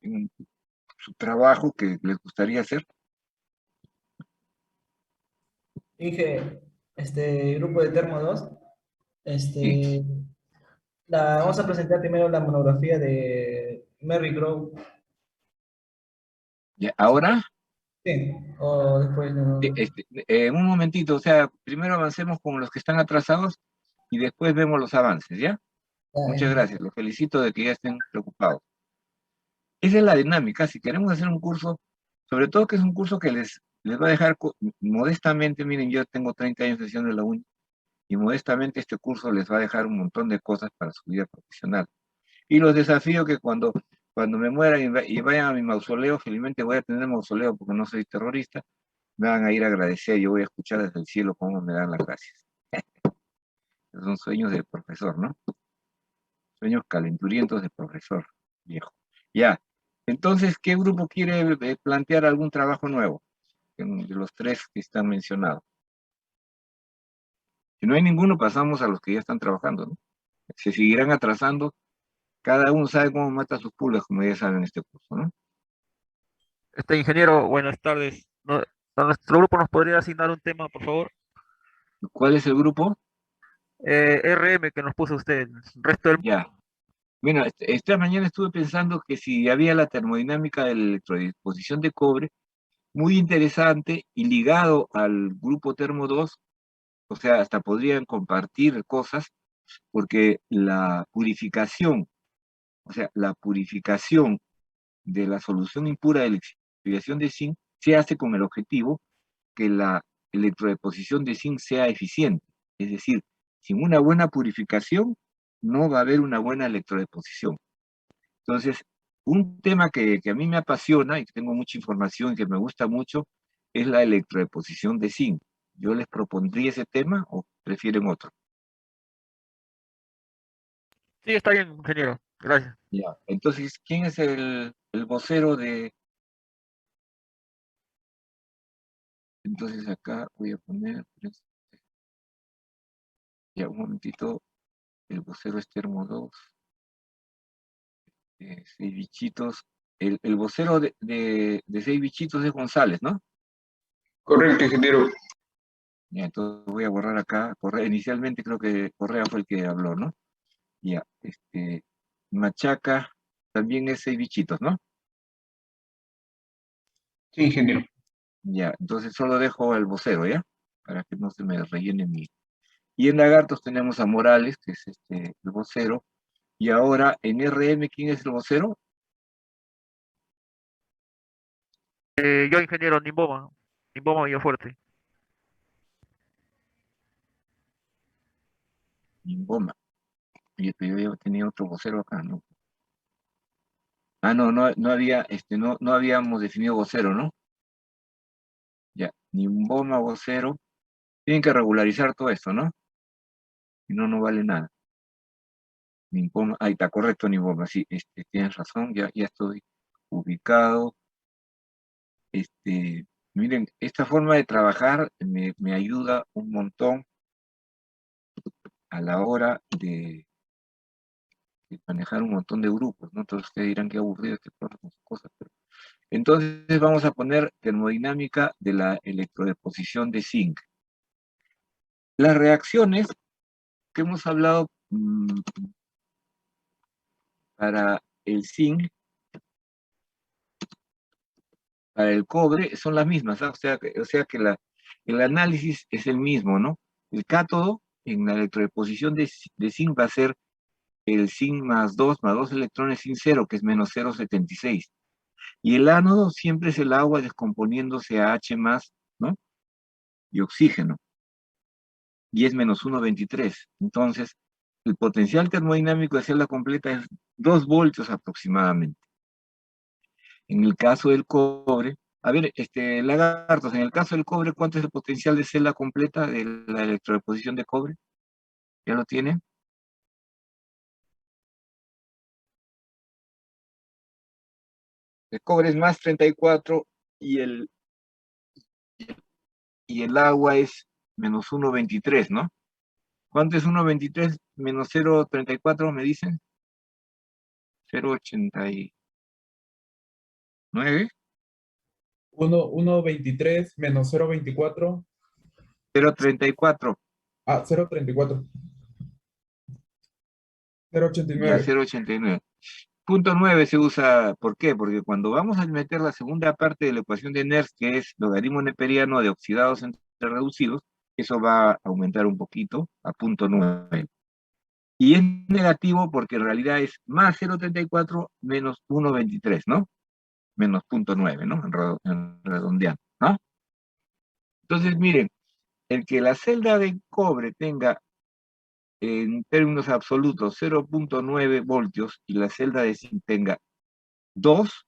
en su trabajo que les gustaría hacer? Dije, grupo de Termo 2, Sí. este, vamos a presentar primero la monografía de Mary Grove. Ya, Sí, ahora, sí, o después no. un momentito, o sea, primero avancemos con los que están atrasados y después vemos los avances, ¿ya? Muchas Ya, gracias, los felicito de que ya estén preocupados. Esa es la dinámica, si queremos hacer un curso, sobre todo que es un curso que les va a dejar modestamente, miren, yo tengo 30 años haciendo la uni, y modestamente este curso les va a dejar un montón de cosas para su vida profesional. Y los desafío que cuando me muera y vayan a mi mausoleo, felizmente voy a tener mausoleo porque no soy terrorista, me van a ir a agradecer, yo voy a escuchar desde el cielo cómo me dan las gracias. Son sueños de profesor, ¿no? Sueños calenturientos de profesor viejo. Ya, entonces, ¿qué grupo quiere plantear algún trabajo nuevo? De los tres que están mencionados. Si no hay ninguno, pasamos a los que ya están trabajando, ¿no? Se seguirán atrasando, cada uno sabe cómo mata sus pulgas, como ya saben en este curso, ¿no? Ingeniero, buenas tardes. ¿A nuestro grupo nos podría asignar un tema, por favor? ¿Cuál es el grupo? RM que nos puso usted. El resto del... Ya. Bueno, esta mañana estuve pensando que si había la termodinámica de la electrodisposición de cobre, muy interesante y ligado al grupo Termo 2, o sea, hasta podrían compartir cosas, porque la purificación, o sea, la purificación de la solución impura de la exfoliación de zinc se hace con el objetivo que la electrodeposición de zinc sea eficiente. Es decir, sin una buena purificación no va a haber una buena electrodeposición. Entonces, un tema que a mí me apasiona y que tengo mucha información y que me gusta mucho es la electrodeposición de zinc. ¿Yo les propondría ese tema o prefieren otro? Sí, está bien, ingeniero. Gracias. Ya. Entonces, ¿quién es el vocero de...? Entonces acá voy a poner, ya un momentito, el vocero es Termo 2, seis bichitos. El vocero de seis bichitos es González, ¿no? Correcto, ingeniero. Ya, entonces voy a borrar acá. Correa, inicialmente creo que Correa fue el que habló, ¿no? Ya, Machaca también es seis bichitos, ¿no? Sí, ingeniero. Ya, entonces solo dejo el vocero, ¿ya? Para que no se me rellene mi... Y en Lagartos tenemos a Morales, que es el vocero. Y ahora en RM, ¿quién es el vocero? Yo, ingeniero Nimboma. Nimboma Villafuerte. Nimboma. Oye, pero yo tenía otro vocero acá, ¿no? Ah, no había, no habíamos definido vocero, ¿no? Ya, Nimboma, vocero. Tienen que regularizar todo esto, ¿no? Si no, no vale nada. Nimboma, ahí está correcto, Nimboma, sí, tienes razón, ya estoy ubicado. Miren, esta forma de trabajar me ayuda un montón a la hora de manejar un montón de grupos, ¿no? Entonces ustedes dirán que aburrido este programa con sus cosas, pero... Entonces vamos a poner termodinámica de la electrodeposición de zinc. Las reacciones que hemos hablado para el zinc, para el cobre, son las mismas, ¿ah? O sea que el análisis es el mismo, ¿no? El cátodo en la electrodeposición de zinc va a ser el zinc más dos electrones sin cero, que es menos 0,76. Y el ánodo siempre es el agua descomponiéndose a H más, ¿no? Y oxígeno, y es menos 1,23. Entonces, el potencial termodinámico de celda completa es 2 voltios aproximadamente. En el caso del cobre, a ver, Lagartos, en el caso del cobre, ¿cuánto es el potencial de celda completa de la electrodeposición de cobre? ¿Ya lo tienen? El cobre es más 34 y el agua es menos 1,23, ¿no? ¿Cuánto es 1,23 menos 0,34, me dicen? 0,80 9, 1.23 menos 0.24. 0,34, 0.34. ya 0.89. 0,89. Punto 9 se usa, ¿por qué? Porque cuando vamos a meter la segunda parte de la ecuación de Nernst, que es logaritmo neperiano de oxidados entre reducidos, eso va a aumentar un poquito a punto 9. Y es negativo porque en realidad es más 0,34 menos 1,23, ¿no? Menos punto 9, ¿no? En redondeando, ¿no? Entonces, miren, el que la celda de cobre tenga en términos absolutos 0,9 voltios y la celda de zinc tenga 2,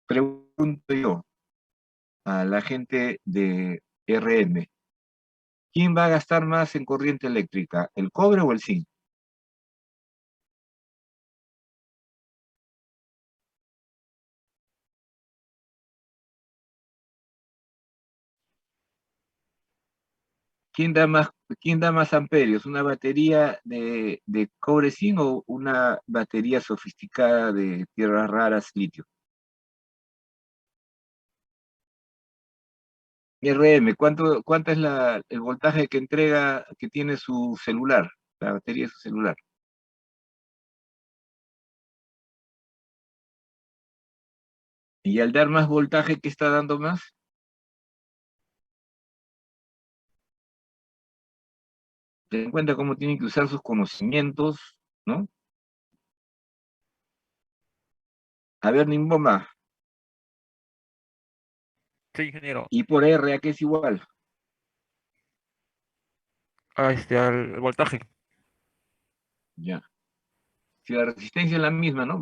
pregunto yo a la gente de RM, ¿quién va a gastar más en corriente eléctrica, el cobre o el zinc? ¿Quién da más, quién da más amperios? ¿Una batería de cobre zinc o una batería sofisticada de tierras raras litio? RM, ¿cuánto es el voltaje que entrega, que tiene su celular, la batería de su celular? Y al dar más voltaje, ¿qué está dando más? Ten en cuenta cómo tienen que usar sus conocimientos, ¿no? A ver, Nimboma, Sí, ingeniero. ¿y por R a qué es igual? Al voltaje. Ya. Si la resistencia es la misma, ¿no?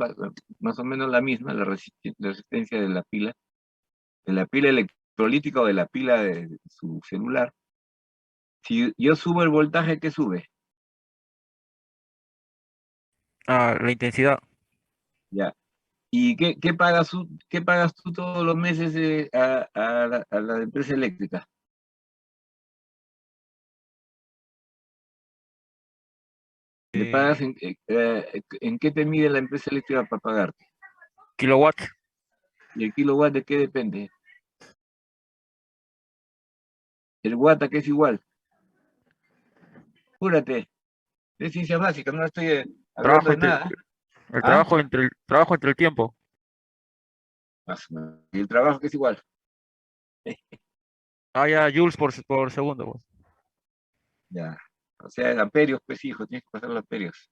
Más o menos la misma, la resistencia de la pila electrolítica o de la pila de su celular. Si yo subo el voltaje, ¿qué sube? La intensidad. Ya. ¿Y qué pagas tú todos los meses a la empresa eléctrica? ¿Le pagas eh, en qué te mide la empresa eléctrica para pagarte? Kilowatts. ¿Y el kilowatt de qué depende? El watt a qué es igual. Júrate, es ciencia básica, no estoy hablando Trabajo de entre nada. el ¿Ah? trabajo entre el tiempo. Más o menos. Y el trabajo que es igual. Ya, joules por segundo, pues. Ya. O sea, en amperios, pues hijo, tienes que pasar los amperios.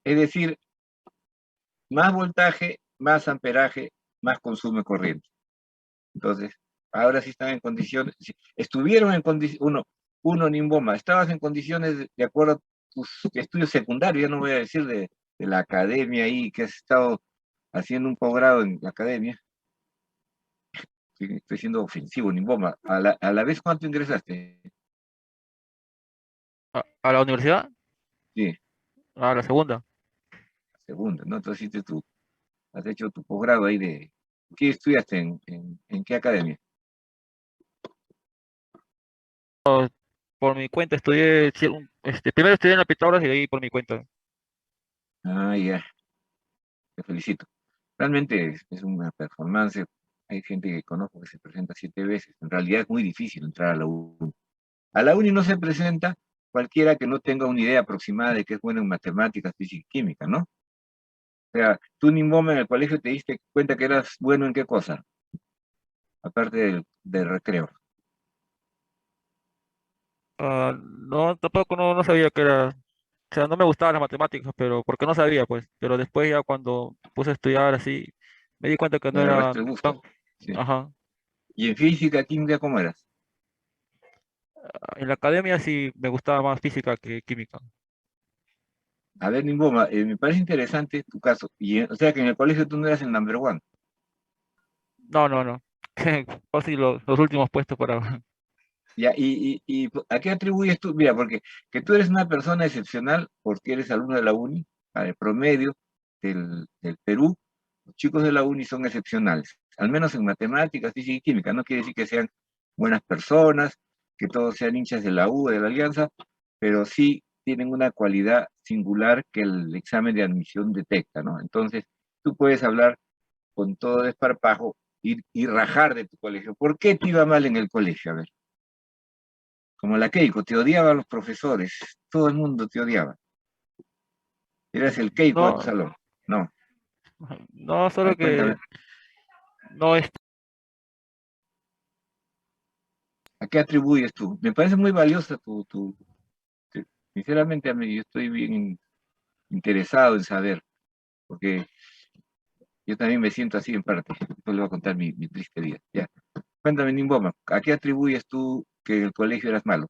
Es decir, más voltaje, más amperaje, más consumo corriente. Entonces, ahora sí están en condiciones, estuvieron en condiciones, uno Nimboma, estabas en condiciones de acuerdo a tus estudios secundarios, ya no voy a decir de la academia ahí, que has estado haciendo un posgrado en la academia. Estoy siendo ofensivo, Nimboma. A la vez, ¿cuánto ingresaste? A la universidad, Sí, a la segunda. segunda, ¿no? Entonces has hecho tu posgrado ahí de... ¿Qué estudiaste en qué academia? Por mi cuenta estudié, primero estudié en la Pitágoras y de ahí por mi cuenta. Ah, ya, te felicito. Realmente es una performance. Hay gente que conozco que se presenta 7 veces. En realidad es muy difícil entrar a la uni. A la uni no se presenta cualquiera que no tenga una idea aproximada de que es bueno en matemáticas, física y química, ¿no? O sea, tú ni en el colegio te diste cuenta que eras bueno en qué cosa, aparte del recreo. No, tampoco no sabía que era, o sea, no me gustaban las matemáticas, pero porque no sabía, pues. Pero después ya cuando puse a estudiar así, me di cuenta que Le no era agarraste el gusto. tan, Sí. ajá. Y en física, química, ¿cómo eras? En la academia sí me gustaba más física que química. A ver, Nimboma, me parece interesante tu caso. O sea, que en el colegio tú no eras el number one. No. Fácil los últimos puestos para... Ya, y ¿a qué atribuyes tú? Mira, porque que tú eres una persona excepcional porque eres alumno de la uni, al promedio del Perú, los chicos de la uni son excepcionales, al menos en matemáticas, física y química. No quiere decir que sean buenas personas, que todos sean hinchas de la U, de la Alianza, pero sí tienen una cualidad singular que el examen de admisión detecta, ¿no? Entonces, tú puedes hablar con todo desparpajo y rajar de tu colegio. ¿Por qué te iba mal en el colegio? A ver, como la Keiko, te odiaban los profesores, todo el mundo te odiaba. Eras el Keiko de tu No, salón. No, no, a solo ver, cuéntame, que no es, ¿a qué atribuyes tú? Me parece muy valiosa sinceramente a mí, yo estoy bien interesado en saber, porque yo también me siento así en parte. Después le voy a contar mi triste vida. Ya. Cuéntame, Nimboma, ¿a qué atribuyes tú que en el colegio eras malo?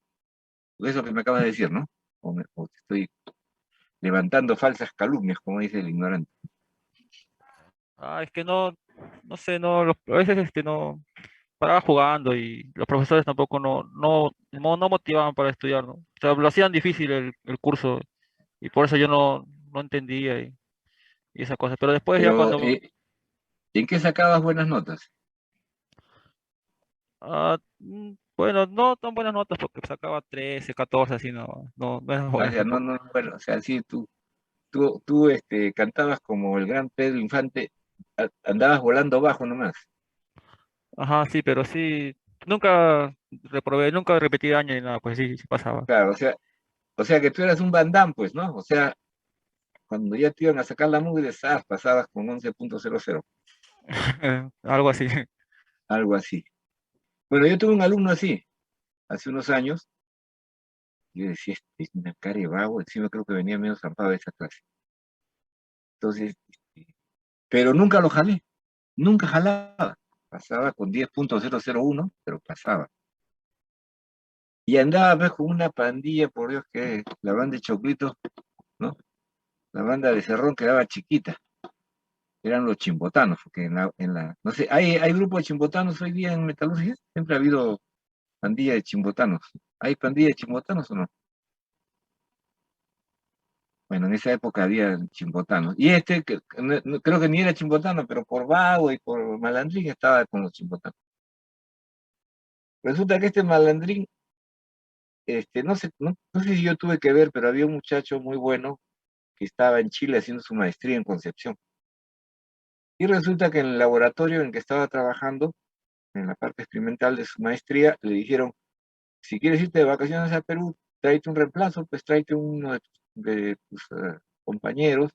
Eso que me acabas de decir, ¿no? O te estoy levantando falsas calumnias, como dice el ignorante. es que no, no sé, no, a veces no paraba jugando y los profesores tampoco no motivaban para estudiar, ¿no? O sea, lo hacían difícil el curso y por eso yo no entendía y esa cosa. Pero después ya Pero, cuando, ¿en qué sacabas buenas notas? bueno, no tan buenas notas porque sacaba 13 14 así, no eran O buenas sea, no, tampoco. no, bueno, o sea, sí, cantabas como el gran Pedro Infante, andabas volando bajo nomás. Ajá, sí, pero sí, nunca reprobé, nunca repetí año ni nada, pues sí, sí pasaba. Claro, o sea que tú eras un bandán, pues, ¿no? O sea, cuando ya te iban a sacar la mugre, pasabas con 11.00, Algo así. algo así. Bueno, yo tuve un alumno así, hace unos años. Yo decía, este es una cara de vago, encima creo que venía medio zampado de esa clase. Entonces, pero nunca lo jalé, nunca jalaba. Pasaba con 10.001, pero pasaba. Y andaba pues, con una pandilla, por Dios, que la banda de Choclitos, ¿no? La banda de Cerrón quedaba chiquita. Eran los chimbotanos, porque no sé, ¿hay grupo de chimbotanos hoy día en metalurgia? Siempre ha habido pandilla de chimbotanos. ¿Hay pandilla de chimbotanos o no? Bueno, en esa época había chimbotanos. Y que creo que ni era chimbotano, pero por vago y por malandrín estaba con los chimbotanos. Resulta que este malandrín, no sé si yo tuve que ver, pero había un muchacho muy bueno que estaba en Chile haciendo su maestría en Concepción. Y resulta que en el laboratorio en que estaba trabajando, en la parte experimental de su maestría, le dijeron, si quieres irte de vacaciones a Perú, tráete un reemplazo, pues tráete uno de tus compañeros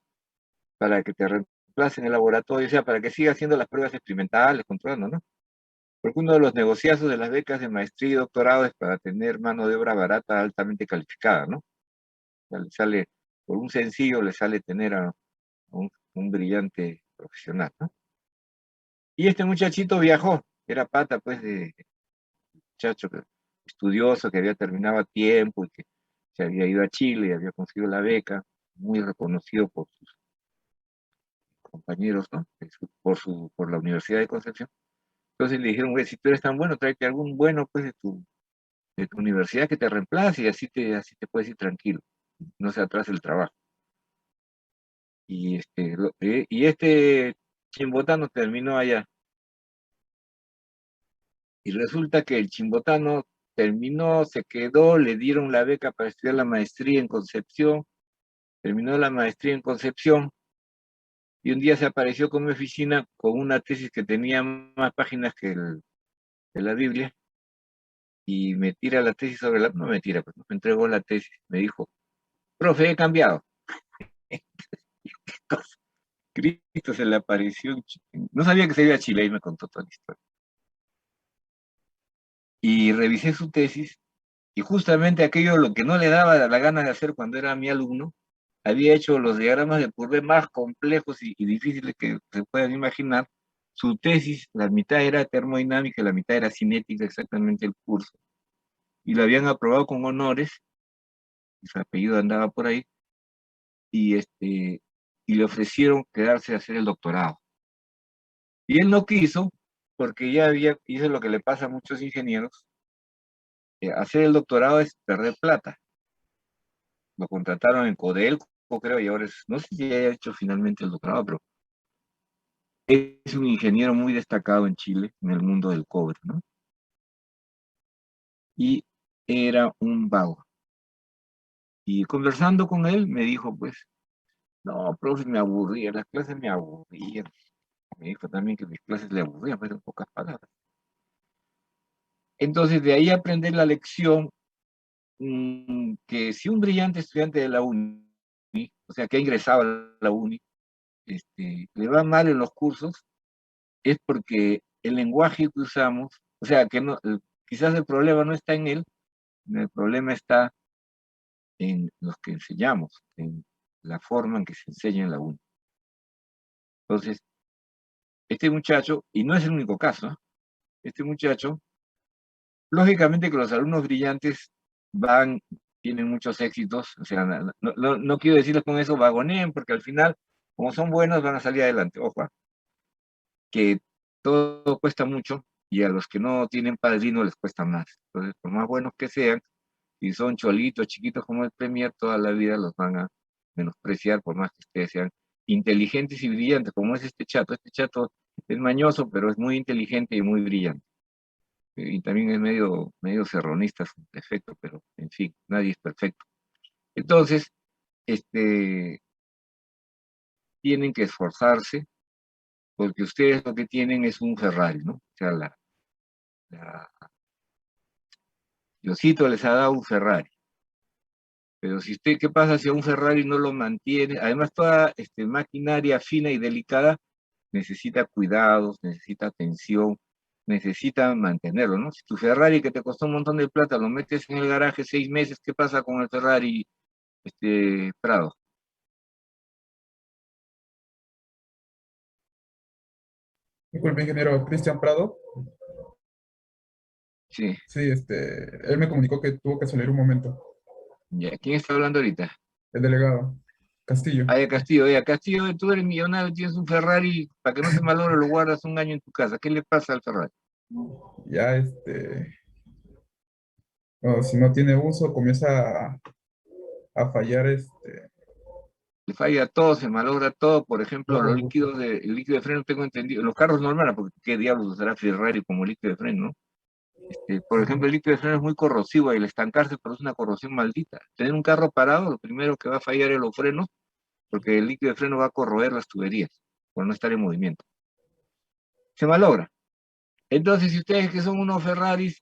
para que te reemplace en el laboratorio, o sea, para que siga haciendo las pruebas experimentales, controlando, ¿no? Porque uno de los negociazos de las becas de maestría y doctorado es para tener mano de obra barata altamente calificada, ¿no? O sea, le sale, por un sencillo, le sale tener a un brillante profesional, ¿no? Y este muchachito viajó, era pata, pues, de muchacho estudioso, que había terminado a tiempo y que se había ido a Chile y había conseguido la beca, muy reconocido por sus compañeros, ¿no? Por la Universidad de Concepción. Entonces le dijeron, güey, si tú eres tan bueno, tráete algún bueno, pues, de tu universidad que te reemplace y así te puedes ir tranquilo, no se atrasa el trabajo. Y este chimbotano terminó allá. Y resulta que el chimbotano terminó, se quedó, le dieron la beca para estudiar la maestría en Concepción, terminó la maestría en Concepción, y un día se apareció con mi oficina con una tesis que tenía más páginas que la Biblia, y me tira la tesis no me tira, pues me entregó la tesis, me dijo, profe, he cambiado. Cristo se le apareció, no sabía que se iba a Chile y me contó toda la historia. Y revisé su tesis, y justamente aquello lo que no le daba la gana de hacer cuando era mi alumno, había hecho los diagramas de Courbet más complejos y difíciles que se puedan imaginar. Su tesis, la mitad era termodinámica y la mitad era cinética, exactamente el curso. Y lo habían aprobado con honores, y su apellido andaba por ahí, y le ofrecieron quedarse a hacer el doctorado. Y él no quiso, porque hizo lo que le pasa a muchos ingenieros, hacer el doctorado es perder plata. Lo contrataron en Codelco, creo, y ahora no sé si haya hecho finalmente el doctorado, pero es un ingeniero muy destacado en Chile, en el mundo del cobre, ¿no? Y era un vago. Y conversando con él, me dijo, pues, no, profe, me aburría, las clases me aburrían. Me dijo también que mis clases le aburrían, pues en pocas palabras. Entonces, de ahí aprender la lección que si un brillante estudiante de la uni, o sea, que ha ingresado a la uni, le va mal en los cursos, es porque el lenguaje que usamos, o sea, que no, quizás el problema no está en él, el problema está en los que enseñamos, en la forma en que se enseña en la uni. Entonces, este muchacho, y no es el único caso, este muchacho, lógicamente que los alumnos brillantes tienen muchos éxitos, o sea, no quiero decirles con eso vagoneen, porque al final, como son buenos, van a salir adelante. Ojo, que todo cuesta mucho y a los que no tienen padrino les cuesta más. Entonces, por más buenos que sean, si son cholitos, chiquitos como el Premier, toda la vida los van a menospreciar, por más que ustedes sean inteligentes y brillantes, como es este chato. Este chato es mañoso, pero es muy inteligente y muy brillante. Y también es medio serronista su defecto, pero en fin, nadie es perfecto. Entonces, tienen que esforzarse, porque ustedes lo que tienen es un Ferrari, ¿no? O sea, Diosito les ha dado un Ferrari. Pero si usted, ¿qué pasa si a un Ferrari no lo mantiene? Además, toda maquinaria fina y delicada necesita cuidados, necesita atención, necesita mantenerlo, ¿no? Si tu Ferrari que te costó un montón de plata lo metes en el garaje 6 meses, ¿qué pasa con el Ferrari, Prado? Disculpe, ingeniero Cristian Prado. Sí, Sí, él me comunicó que tuvo que salir un momento. ya. ¿Quién está hablando ahorita? El delegado Castillo. Ah, ya Castillo, ya Castillo, tú eres millonario, tienes un Ferrari, para que no se malogre lo guardas un año en tu casa. ¿Qué le pasa al Ferrari? Ya, no, si no tiene uso, comienza a fallar, Le falla todo, se malogra todo. Por ejemplo, todo. el líquido de freno, tengo entendido, los carros normales, porque qué diablos usará Ferrari como líquido de freno, ¿no? Por ejemplo, el líquido de freno es muy corrosivo y el estancarse produce una corrosión maldita. Tener un carro parado, lo primero que va a fallar es los frenos, porque el líquido de freno va a corroer las tuberías por no estar en movimiento. Se malogra. Entonces, si ustedes que son unos Ferraris,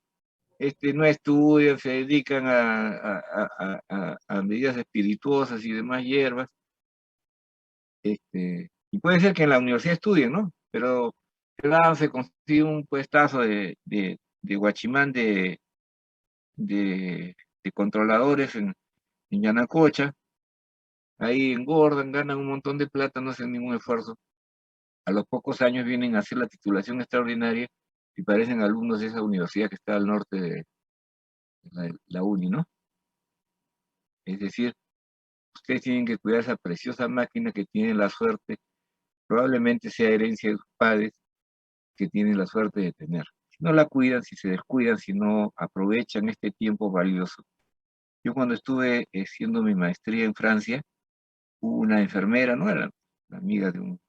no estudian, se dedican a medidas espirituosas y demás hierbas, y puede ser que en la universidad estudien, ¿no? Pero se consigue un puestazo de guachimán de controladores en Yanacocha, ahí engordan, ganan un montón de plata, no hacen ningún esfuerzo. A los pocos años vienen a hacer la titulación extraordinaria y parecen alumnos de esa universidad que está al norte de la uni, ¿no? Es decir, ustedes tienen que cuidar esa preciosa máquina que tienen la suerte, probablemente sea herencia de sus padres, que tienen la suerte de tener. Si no la cuidan, si se descuidan, si no aprovechan este tiempo valioso. Yo cuando estuve haciendo mi maestría en Francia, hubo una enfermera, no era la amiga de un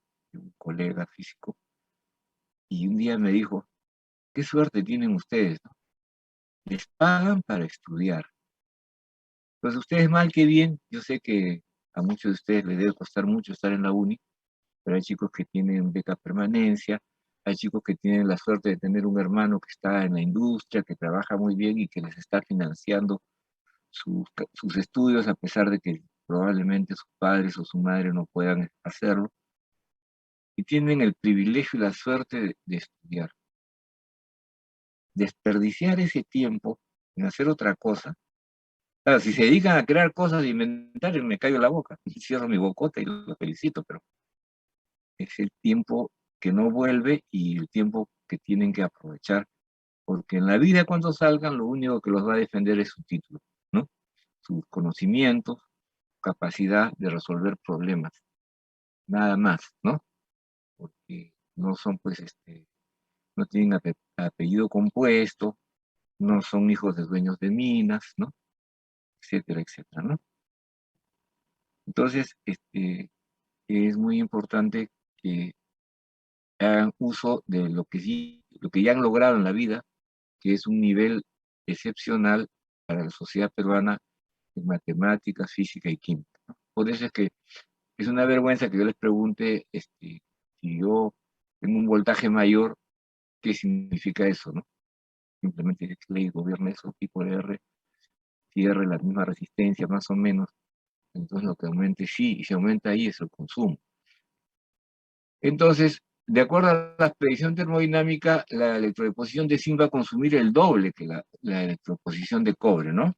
colega físico, y un día me dijo, qué suerte tienen ustedes, ¿no? Les pagan para estudiar. Pues ustedes mal que bien, yo sé que a muchos de ustedes les debe costar mucho estar en la uni, pero hay chicos que tienen beca permanencia, hay chicos que tienen la suerte de tener un hermano que está en la industria, que trabaja muy bien y que les está financiando sus estudios a pesar de que probablemente sus padres o su madre no puedan hacerlo, y tienen el privilegio y la suerte de estudiar. Desperdiciar ese tiempo en hacer otra cosa. Claro, si se dedican a crear cosas de inventario, me callo la boca, cierro mi bocota y los felicito, pero es el tiempo que no vuelve y el tiempo que tienen que aprovechar, porque en la vida cuando salgan lo único que los va a defender es su título, ¿no? Sus conocimientos, capacidad de resolver problemas, nada más, ¿no? Porque no son, pues, no tienen apellido compuesto, no son hijos de dueños de minas, ¿no? Etcétera, etcétera, ¿no? Entonces, es muy importante que hagan uso de lo que ya han logrado en la vida, que es un nivel excepcional para la sociedad peruana en matemáticas, física y química, ¿no? Por eso es que es una vergüenza que yo les pregunte si yo tengo un voltaje mayor, ¿qué significa eso, no? Simplemente que le gobierna eso, tipo de R, si R la misma resistencia más o menos, entonces lo que aumente sí, y si aumenta ahí es el consumo. Entonces, de acuerdo a la predicción termodinámica, la electrodeposición de zinc va a consumir el doble que la electrodeposición de cobre, ¿no?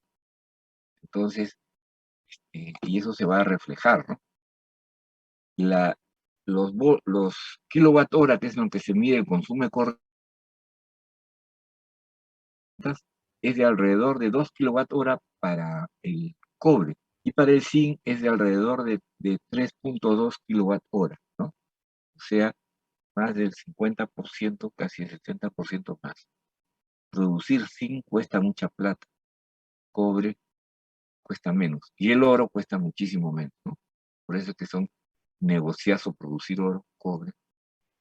Entonces, y eso se va a reflejar, ¿no? Los kilowatt hora, que es lo que se mide el consumo de corriente, es de alrededor de 2 kilowatt hora para el cobre, y para el zinc es de alrededor de 3.2 kilowatt hora, ¿no? O sea, más del 50%, casi el 70% más. Producir zinc cuesta mucha plata, cobre cuesta menos, y el oro cuesta muchísimo menos, ¿no? Por eso es que son negociazo producir oro, cobre,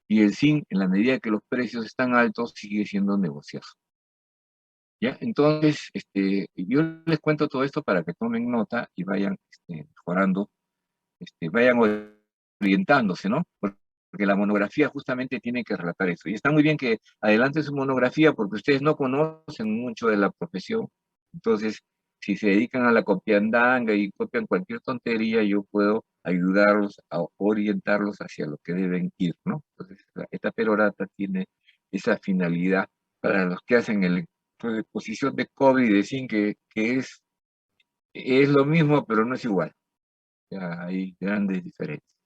y el zinc, en la medida que los precios están altos, sigue siendo negociazo. ¿Ya? Entonces, yo les cuento todo esto para que tomen nota y vayan mejorando, vayan orientándose, ¿no? Porque la monografía justamente tiene que relatar eso. Y está muy bien que adelante su monografía porque ustedes no conocen mucho de la profesión. Entonces, si se dedican a la copiandanga y copian cualquier tontería, yo puedo ayudarlos a orientarlos hacia lo que deben ir, ¿no? Entonces, esta perorata tiene esa finalidad para los que hacen posición de cobre y de zinc, que es lo mismo, pero no es igual. Ya hay grandes diferencias.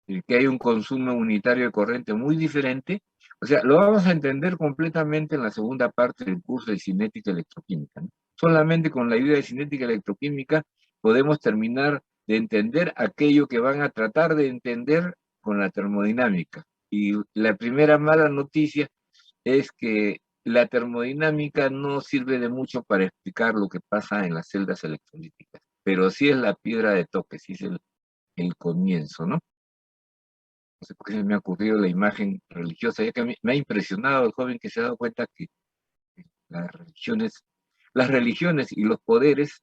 Que hay un consumo unitario de corriente muy diferente. O sea, lo vamos a entender completamente en la segunda parte del curso de cinética electroquímica, ¿no? Solamente con la ayuda de cinética electroquímica podemos terminar de entender aquello que van a tratar de entender con la termodinámica. Y la primera mala noticia es que la termodinámica no sirve de mucho para explicar lo que pasa en las celdas electrolíticas, pero sí es la piedra de toque, sí es el comienzo, ¿no? No sé por qué se me ha ocurrido la imagen religiosa, ya que me ha impresionado el joven que se ha dado cuenta que las religiones y los poderes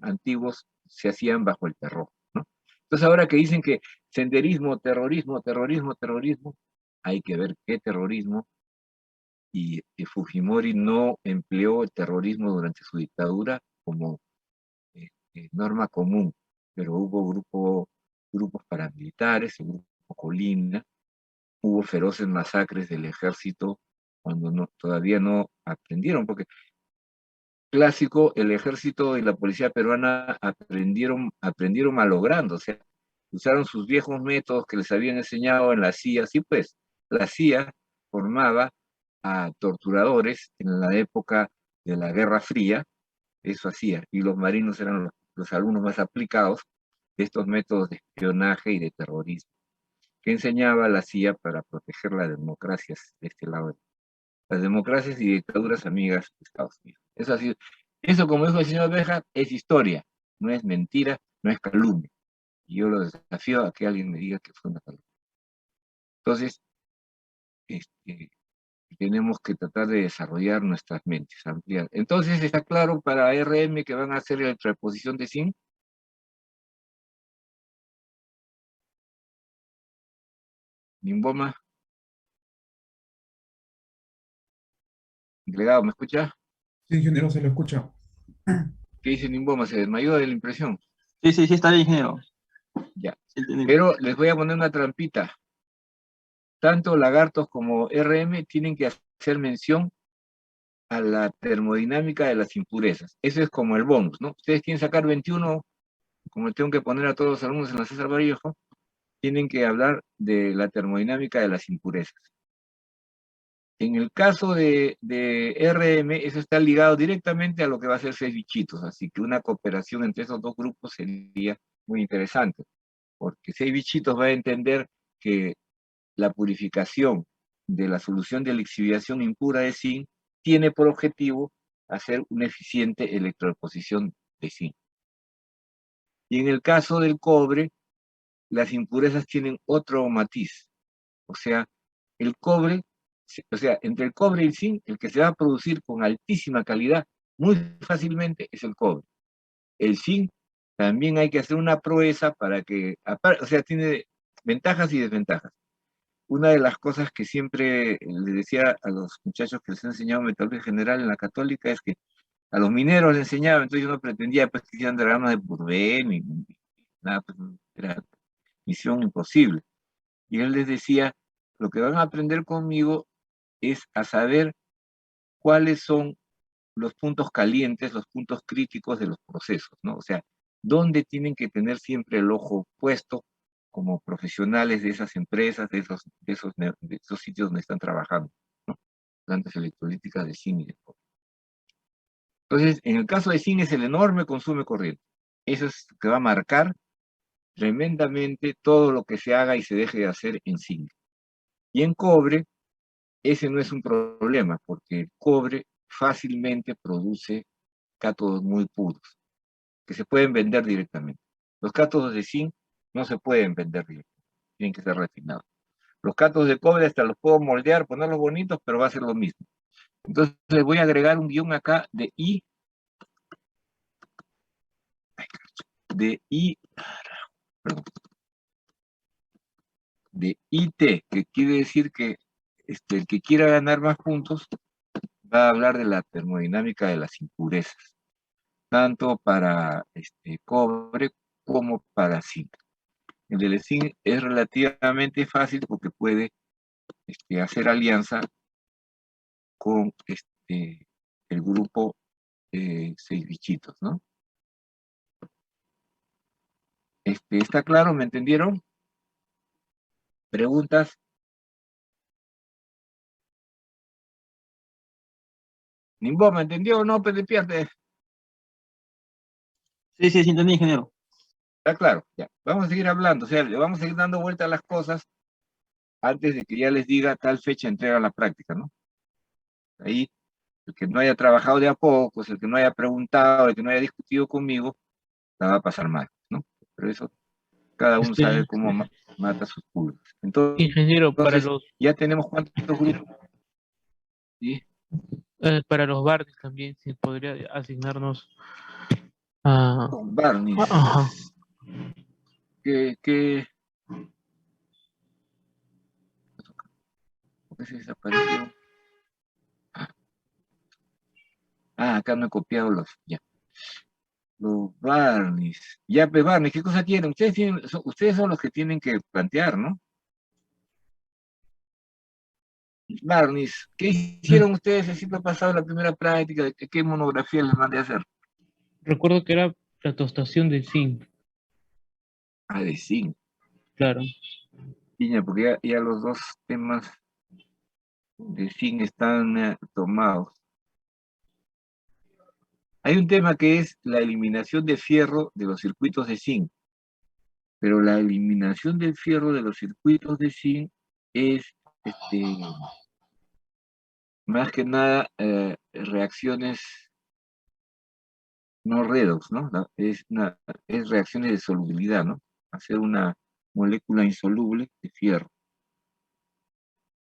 antiguos se hacían bajo el terror, ¿no? Entonces ahora que dicen que senderismo, terrorismo, terrorismo, terrorismo, hay que ver qué terrorismo, y Fujimori no empleó el terrorismo durante su dictadura como norma común, pero hubo grupos paramilitares, el grupo Colina, hubo feroces masacres del ejército cuando todavía no aprendieron, porque clásico, el ejército y la policía peruana aprendieron malogrando, o sea, usaron sus viejos métodos que les habían enseñado en la CIA. Sí, pues, la CIA formaba a torturadores en la época de la Guerra Fría, eso hacía, y los marinos eran los alumnos más aplicados de estos métodos de espionaje y de terrorismo, que enseñaba la CIA para proteger las democracias de este lado, las democracias y dictaduras amigas de Estados Unidos. Eso así, eso, como dijo el señor Beja, es historia, no es mentira, no es calumnia. Y yo lo desafío a que alguien me diga que fue una calumnia. Entonces, tenemos que tratar de desarrollar nuestras mentes, ampliar. Entonces, está claro para RM que van a hacer la reposición de zinc. Nimboma, delegado, ¿me escucha? Sí, ingeniero, se lo escucha. ¿Qué dice Nimboma? ¿Se desmayó de la impresión? Sí, sí, sí, está bien, ingeniero. Ya. Sí, entendí. Pero les voy a poner una trampita. Tanto Lagartos como RM tienen que hacer mención a la termodinámica de las impurezas. Eso es como el bonus, ¿no? Ustedes quieren sacar 21, como tengo que poner a todos los alumnos en la César Vallejo, tienen que hablar de la termodinámica de las impurezas. En el caso de RM, eso está ligado directamente a lo que va a ser 6 bichitos, así que una cooperación entre esos dos grupos sería muy interesante, porque 6 bichitos va a entender que la purificación de la solución de lixiviación impura de zinc tiene por objetivo hacer una eficiente electrodeposición de zinc. Y en el caso del cobre, las impurezas tienen otro matiz. O sea, el cobre, o sea, entre el cobre y el zinc, el que se va a producir con altísima calidad muy fácilmente es el cobre. El zinc también hay que hacer una proeza para que, o sea, tiene ventajas y desventajas. una de las cosas que siempre les decía a los muchachos que les he enseñado metalurgia general en la Católica es que a los mineros les enseñaba, entonces yo no pretendía pues, que hicieran diagramas de Bourdet ni nada, pues, era misión imposible. Y él les decía, lo que van a aprender conmigo es a saber cuáles son los puntos calientes, los puntos críticos de los procesos, ¿no? O sea, dónde tienen que tener siempre el ojo puesto como profesionales de esas empresas, de esos sitios donde están trabajando, ¿no? Plantas electrolíticas de zinc y de cobre. Entonces, en el caso de zinc es el enorme consumo de corriente. Eso es lo que va a marcar tremendamente todo lo que se haga y se deje de hacer en zinc. Y en cobre, ese no es un problema, porque el cobre fácilmente produce cátodos muy puros, que se pueden vender directamente. Los cátodos de zinc no se pueden vender directamente, tienen que ser refinados. Los cátodos de cobre hasta los puedo moldear, ponerlos bonitos, pero va a ser lo mismo. Entonces le voy a agregar un guión acá de perdón, de IT, que quiere decir que el que quiera ganar más puntos va a hablar de la termodinámica de las impurezas, tanto para cobre como para zinc. El del zinc es relativamente fácil porque puede hacer alianza con el grupo 6 bichitos, ¿no? ¿Está claro? ¿Me entendieron? ¿Preguntas? Nimbo, ¿me entendió o no? Pues despierte. Sí, sí, sí, entendí, ingeniero. Está claro, ya. Vamos a seguir hablando, o sea, le vamos a seguir dando vuelta a las cosas antes de que ya les diga tal fecha entrega a la práctica, ¿no? Ahí, el que no haya trabajado de a poco, el que no haya preguntado, el que no haya discutido conmigo, la va a pasar mal, ¿no? Pero eso, cada uno sabe cómo mata sus pulgas. Ingeniero, Entonces, ya tenemos cuántos grupos. ¿Sí? para los bardes también, si podría asignarnos a... Barney, Ajá. ¿qué ¿por qué se desapareció? Ah, acá no he copiado ya. Los Barneys. Ya, pues Barney, ¿qué cosa quieren? Ustedes son los que tienen que plantear, ¿no? Barneys, ¿qué hicieron ustedes el ciclo pasado, la primera práctica? ¿Qué monografía les mandé a hacer? Recuerdo que era la tostación de zinc, Ah, de zinc. claro. Piña, porque ya los dos temas de zinc están tomados. Hay un tema que es la eliminación de fierro de los circuitos de zinc, pero la eliminación del fierro de los circuitos de zinc es más que nada reacciones no redox, ¿no? Es reacciones de solubilidad, ¿no? Hacer una molécula insoluble de fierro.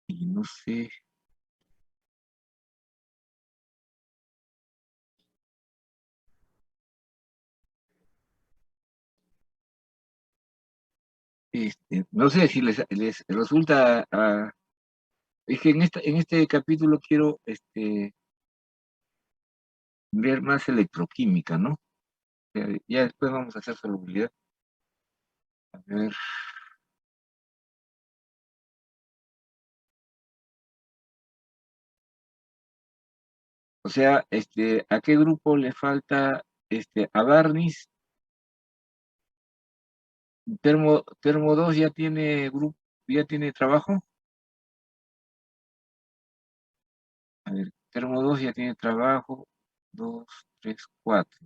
Y no sé. No sé si les resulta. Es que en este capítulo quiero ver más electroquímica, ¿no? Ya después vamos a hacer solubilidad. A ver. O sea, ¿a qué grupo le falta a Barnis? Termo 2 ya tiene grupo, ya tiene trabajo. A ver, Termo 2 ya tiene trabajo. 2, 3, 4.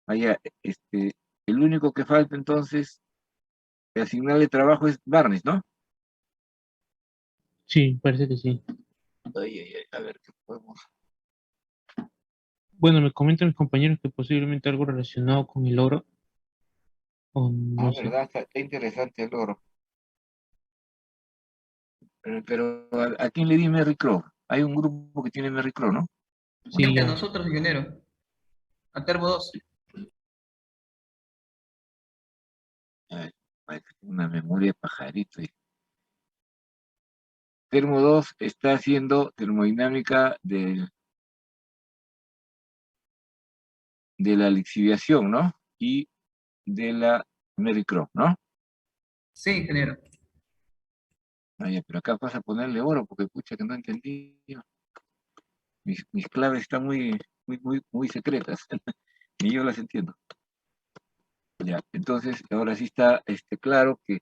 Vaya, el único que falta entonces de asignarle trabajo es Barnis, ¿no? Sí, parece que sí. A ver qué podemos. Bueno, me comentan mis compañeros que posiblemente algo relacionado con el oro, o no sé. ¿Verdad? Está interesante el oro. Pero ¿a quién le di Merry Crow? Hay un grupo que tiene Merry Crow, ¿no? Sí, A ya. nosotros, ingeniero. A Termo 2. A ver, una memoria de pajarito. Termo 2 está haciendo termodinámica de la lixiviación, ¿no? Y de la Mericro, ¿no? Sí, ingeniero. Ah, ya, pero acá vas a ponerle oro, porque pucha que no entendí. Mis claves están muy secretas. Ni yo las entiendo. Ya, entonces, ahora sí está claro que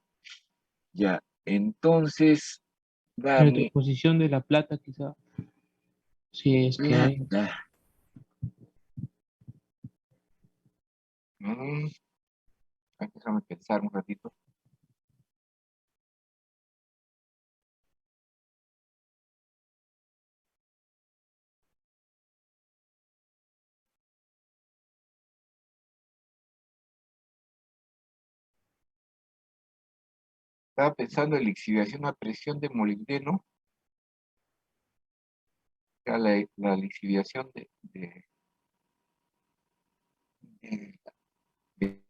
ya. Entonces, La Barney, retroposición de la plata, quizá, si es que hay. plata. Mm, déjame pensar un ratito. Estaba pensando en lixiviación a presión de molibdeno, o sea, la lixiviación de-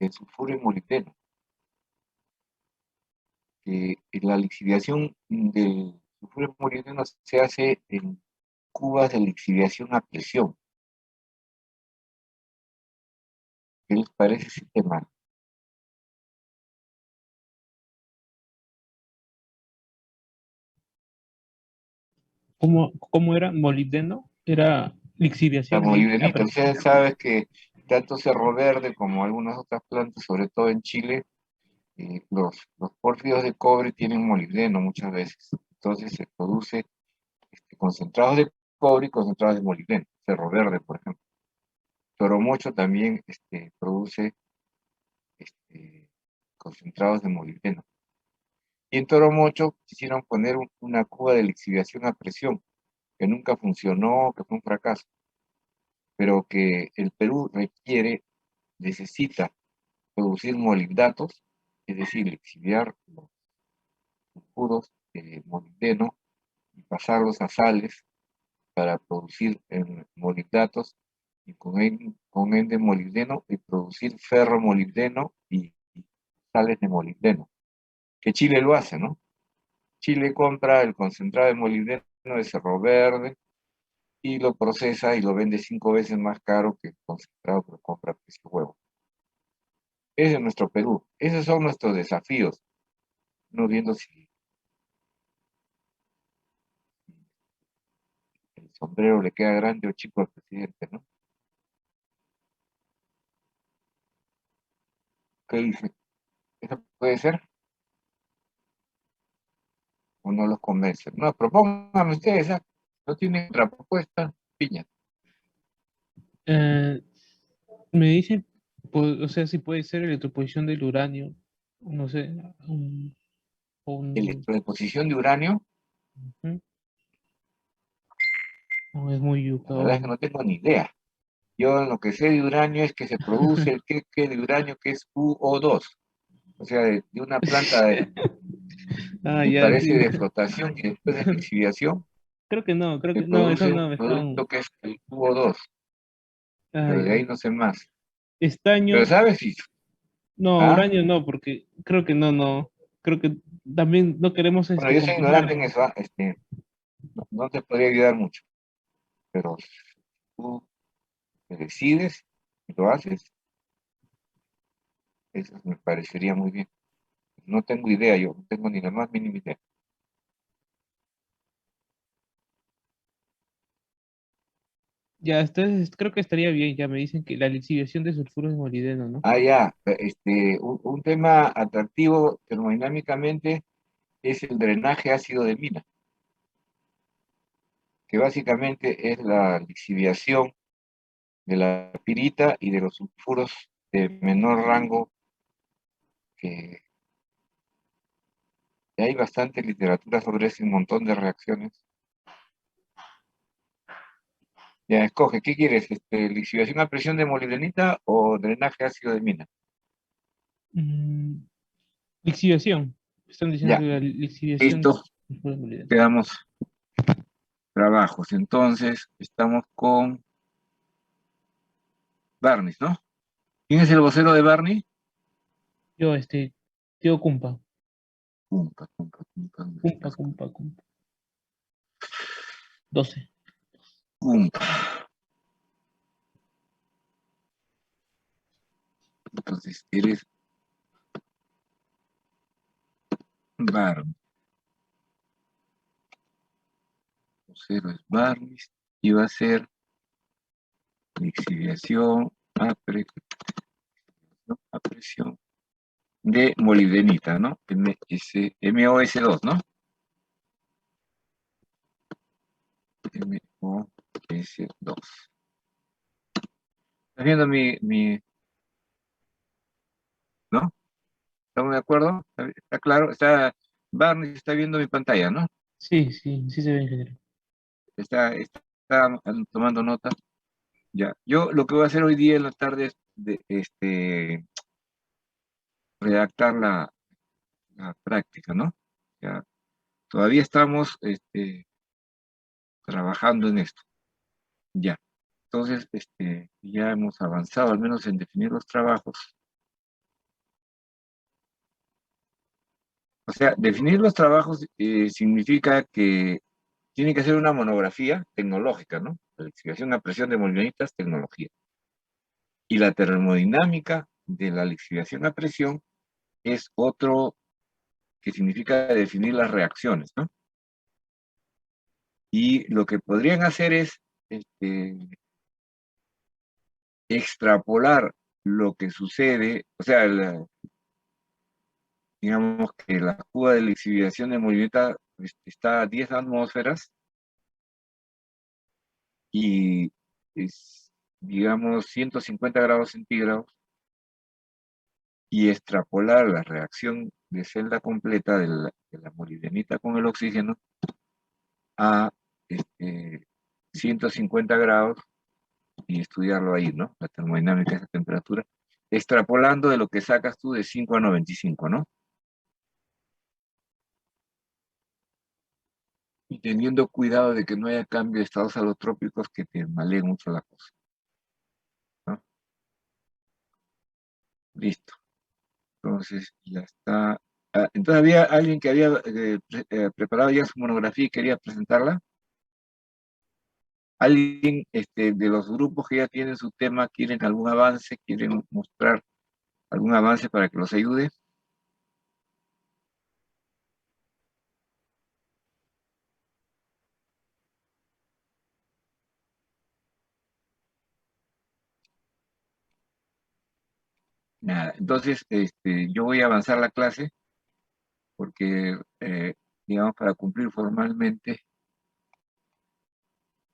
de sulfuro y molibdeno. Que la lixiviación del sulfuro y molibdeno se hace en cubas de lixiviación a presión. ¿Qué les parece ese tema? ¿Cómo era? ¿Molibdeno? Era La lixiviación a molibdenita, presión. ustedes saben que tanto Cerro Verde como algunas otras plantas, sobre todo en Chile, los pórfidos de cobre tienen molibdeno muchas veces. Entonces se produce concentrados de cobre y concentrados de molibdeno. Cerro Verde, por ejemplo. Toromocho también produce este, concentrados de molibdeno. Y en Toromocho quisieron poner una cuba de lixiviación a presión, que nunca funcionó, que fue un fracaso, pero que el Perú necesita producir molibdatos, es decir, lixiviar los sulfuros de molibdeno y pasarlos a sales para producir molibdatos y con ende molibdeno y producir ferromolibdeno y sales de molibdeno. Que Chile lo hace, ¿no? Chile compra el concentrado de molibdeno de Cerro Verde y lo procesa y lo vende 5 veces más caro que el concentrado que lo compra a precio huevo. Ese es nuestro Perú. Esos son nuestros desafíos. No viendo si el sombrero le queda grande o chico al presidente, ¿no? ¿Qué dice? ¿Eso puede ser o no los convence? No, propónganme ustedes, ¿ah? No tienen otra propuesta, piña. Eh, Me dicen, o sea, si puede ser electroposición del uranio, no sé, un- Electrodeposición de uranio, ujú, o es muy la verdad es yuca. que no tengo ni idea. Yo lo que sé de uranio es que se produce el queque de uranio que es UO2, o sea, de una planta Ah, me ya, parece sí. de flotación y después de lixiviación Creo se que no, eso produce un no, producto que es el UO2, ah, pero de ya. ahí no sé más. Pero Estaño, ¿sabes si? no, ¿Ah? uranio no, porque creo que no, creo que también no queremos Bueno, yo soy ignorante en complicarnos. eso, ¿ah? No te podría ayudar mucho, pero si tú te decides y lo haces, eso me parecería muy bien. No tengo idea, yo no tengo ni la más mínima idea. Ya, entonces creo que estaría bien, ya me dicen que la lixiviación de sulfuros de molibdeno, ¿no? Ah, ya, un tema atractivo termodinámicamente es el drenaje ácido de mina, que básicamente es la lixiviación de la pirita y de los sulfuros de menor rango, que hay bastante literatura sobre ese montón de reacciones. Ya, escoge, ¿qué quieres? ¿Lixiviación a presión de molibdenita o drenaje ácido de mina? Mm, lixiviación. Están diciendo Ya, que la lixiviación de listo, sulfuros de molibdeno. quedamos trabajos. Entonces, estamos con Barney, ¿no? ¿Quién es el vocero de Barney? Yo, tío Cumpa. Cumpa, Cumpa, Cumpa, Cumpa, Cumpa, Cumpa. 12. Pum. Entonces, eres Barney. 0 es Barney. Y va a ser lixiviación a presión de molibdenita, ¿no? MOS2, ¿no? MOS2. ¿Estás viendo ¿no? ¿Estamos de acuerdo? ¿Está claro? Barney está viendo mi pantalla, ¿no? Sí, sí, sí se ve, ingeniero. Está tomando nota. Ya. Yo lo que voy a hacer hoy día en la tarde es redactar la práctica, ¿no? Ya. Todavía estamos trabajando en esto. Ya. Entonces, ya hemos avanzado al menos en definir los trabajos. O sea, definir los trabajos significa que tiene que ser una monografía tecnológica, ¿no? La lixiviación a presión de molibdenitas, tecnología. Y la termodinámica de la lixiviación a presión es otro que significa definir las reacciones, ¿no? Y lo que podrían hacer es extrapolar lo que sucede, o sea, digamos que la curva de lixiviación de molibdenita está a 10 atmósferas y es, digamos, 150 grados centígrados, y extrapolar la reacción de celda completa de la molibdenita con el oxígeno a 150 grados y estudiarlo ahí, ¿no? La termodinámica de esa temperatura, extrapolando de lo que sacas tú de 5 a 95, ¿no? Y teniendo cuidado de que no haya cambio de estados alotrópicos que te maleen mucho la cosa, ¿no? Listo. Entonces, ya está. Entonces, ¿había alguien que había preparado ya su monografía y quería presentarla? ¿Alguien de los grupos que ya tienen su tema quieren algún avance, quieren mostrar algún avance para que los ayude? Nada. Entonces, yo voy a avanzar la clase porque, digamos, para cumplir formalmente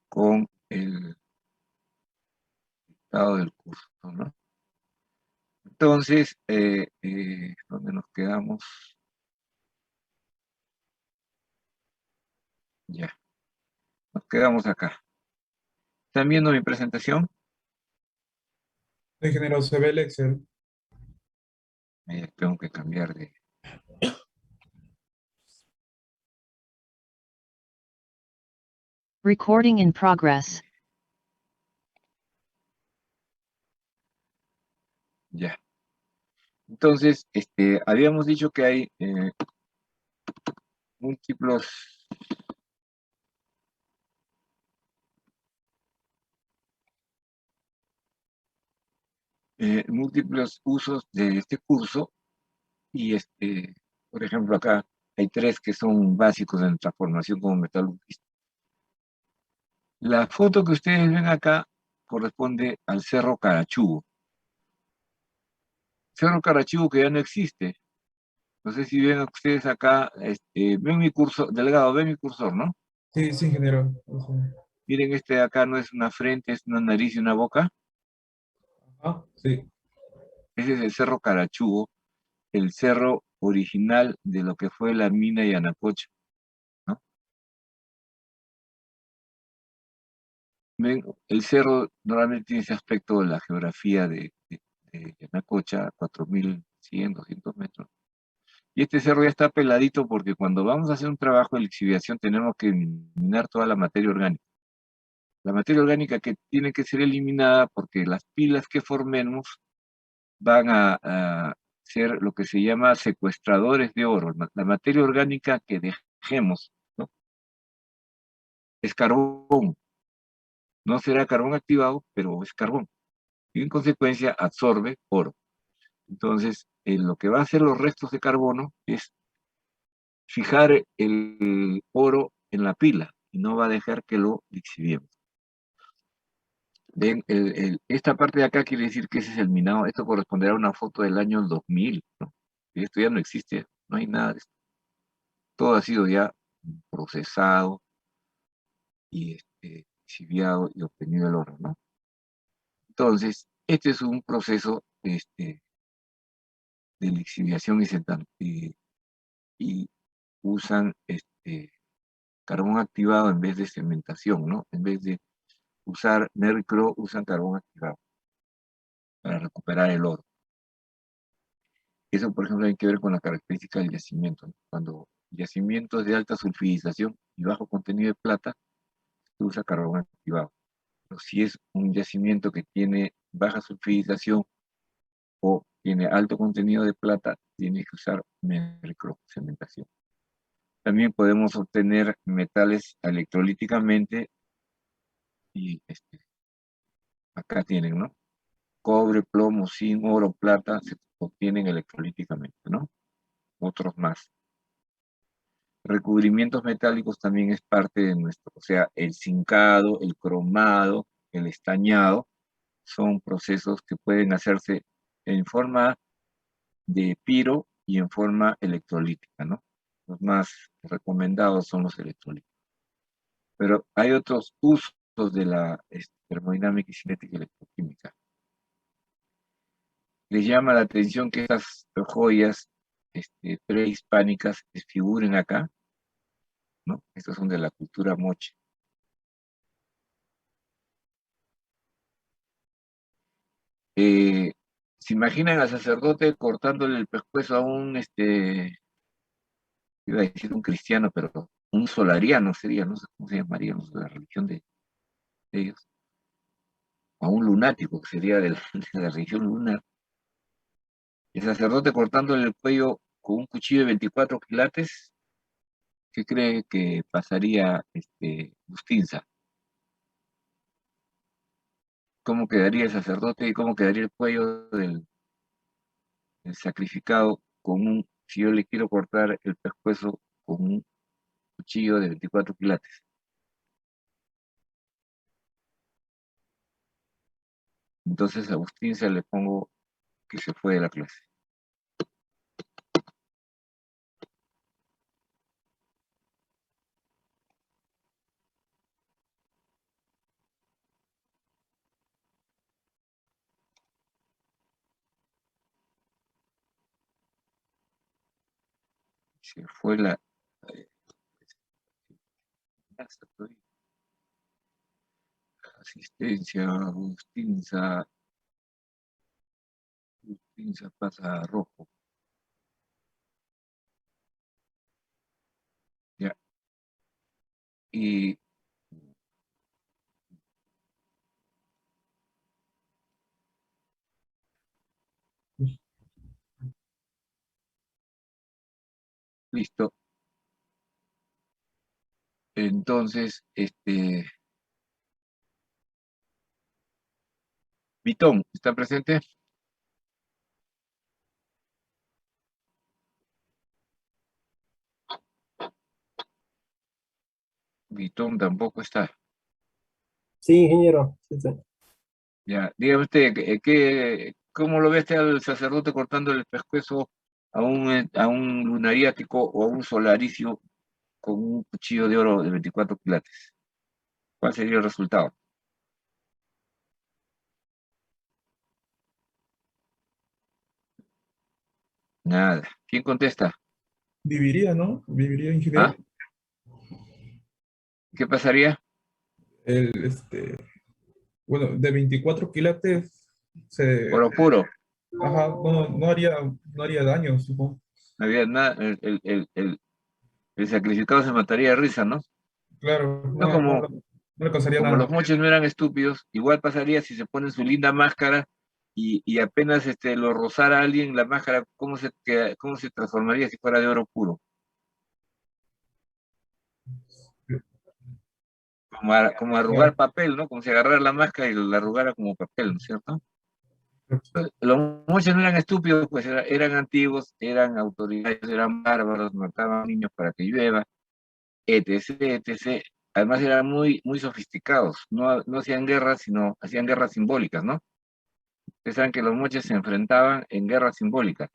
con el estado del curso, ¿no? Entonces, ¿dónde nos quedamos? Ya, nos quedamos acá. ¿Están viendo mi presentación? Ingeniero, se ve el Excel. Tengo que cambiar de... Recording in progress. Ya. Entonces, habíamos dicho que hay múltiples múltiples usos de este curso y por ejemplo acá hay 3 que son básicos en transformación como metalurgista. La foto que ustedes ven acá corresponde al Cerro Carachugo. Cerro Carachugo que ya no existe. No sé si ven ustedes acá, ven mi cursor, delegado, ven mi cursor, ¿no? Sí, sí, ingeniero. Miren, de acá no es una frente, es una nariz y una boca. Ajá, sí. Ese es el Cerro Carachugo, el cerro original de lo que fue la mina Yanacocha, ¿no? Ven, el cerro normalmente tiene ese aspecto de la geografía de Yanacocha, 4.100, 200 metros. Y este cerro ya está peladito porque cuando vamos a hacer un trabajo de lixiviación tenemos que eliminar toda la materia orgánica. La materia orgánica que tiene que ser eliminada porque las pilas que formemos van a ser lo que se llama secuestradores de oro. La materia orgánica que dejemos, ¿no? es carbón. No será carbón activado, pero es carbón. Y en consecuencia absorbe oro. Entonces, lo que va a hacer los restos de carbono es fijar el oro en la pila y no va a dejar que lo lixiviemos. Ven, esta parte de acá quiere decir que ese es el minado. Esto corresponderá a una foto del año 2000, ¿no? Y esto ya no existe, no hay nada de esto. Todo ha sido ya procesado y lixiviado y obtenido el oro, ¿no? Entonces, este es un proceso de lixiviación y usan carbón activado en vez de cementación, ¿no? En vez de usar mercro, usan carbón activado para recuperar el oro. Eso, por ejemplo, hay que ver con la característica del yacimiento, ¿no? Cuando yacimientos de alta sulfidización y bajo contenido de plata, se usa carbón activado. Pero si es un yacimiento que tiene baja sulfidización o tiene alto contenido de plata, tiene que usar mercrocementación. También podemos obtener metales electrolíticamente y acá tienen, ¿no? Cobre, plomo, zinc, oro, plata, se obtienen electrolíticamente, ¿no? Otros más. Recubrimientos metálicos también es parte de nuestro, o sea, el zincado, el cromado, el estañado, son procesos que pueden hacerse en forma de piro y en forma electrolítica, ¿no? Los más recomendados son los electrolíticos. Pero hay otros usos de la termodinámica y cinética electroquímica. Les llama la atención que estas joyas prehispánicas figuren acá, ¿no? Estos son de la cultura moche. ¿Se imaginan al sacerdote cortándole el pescuezo a un, iba a decir un cristiano, pero un solariano sería, no sé cómo se llamaría, no sé, la religión de ellos, a un lunático, que sería de la religión lunar? El sacerdote cortándole el cuello con un cuchillo de 24 quilates, ¿qué cree que pasaría Bustinza? ¿Cómo quedaría el sacerdote y cómo quedaría el cuello del sacrificado si yo le quiero cortar el pescuezo con un cuchillo de 24 quilates? Entonces a Bustinza le pongo que se fue de la clase. Se fue la... Asistencia, Bustinza pasa a rojo. Ya. Y listo. Entonces, Vitón, ¿está presente? Vitón tampoco está. Sí, ingeniero. Sí, sí. Ya, dígame usted, ¿cómo lo ve usted al sacerdote cortando el pescuezo a un lunariático o a un solaricio con un cuchillo de oro de 24 quilates? ¿Cuál sería el resultado? Nada. ¿Quién contesta? Viviría, ¿no? Viviría, ingeniero. ¿Ah? ¿Qué pasaría? El, bueno, de 24 quilates se, Oro puro. ajá, no haría daño, supongo. No había nada. El sacrificado se mataría de risa, ¿no? Claro, No no le causaría como nada. los moches no eran estúpidos, igual pasaría si se ponen su linda máscara y apenas lo rozara alguien, la máscara, cómo se transformaría si fuera de oro puro? como arrugar papel, ¿no? Como si agarrara la máscara y la arrugara como papel, ¿no es cierto? Los moches no eran estúpidos, pues eran antiguos, eran autoritarios, eran bárbaros, mataban niños para que llueva, etc., etc. Además eran muy sofisticados, no hacían guerras, sino hacían guerras simbólicas, ¿no? Ustedes saben que los moches se enfrentaban en guerras simbólicas.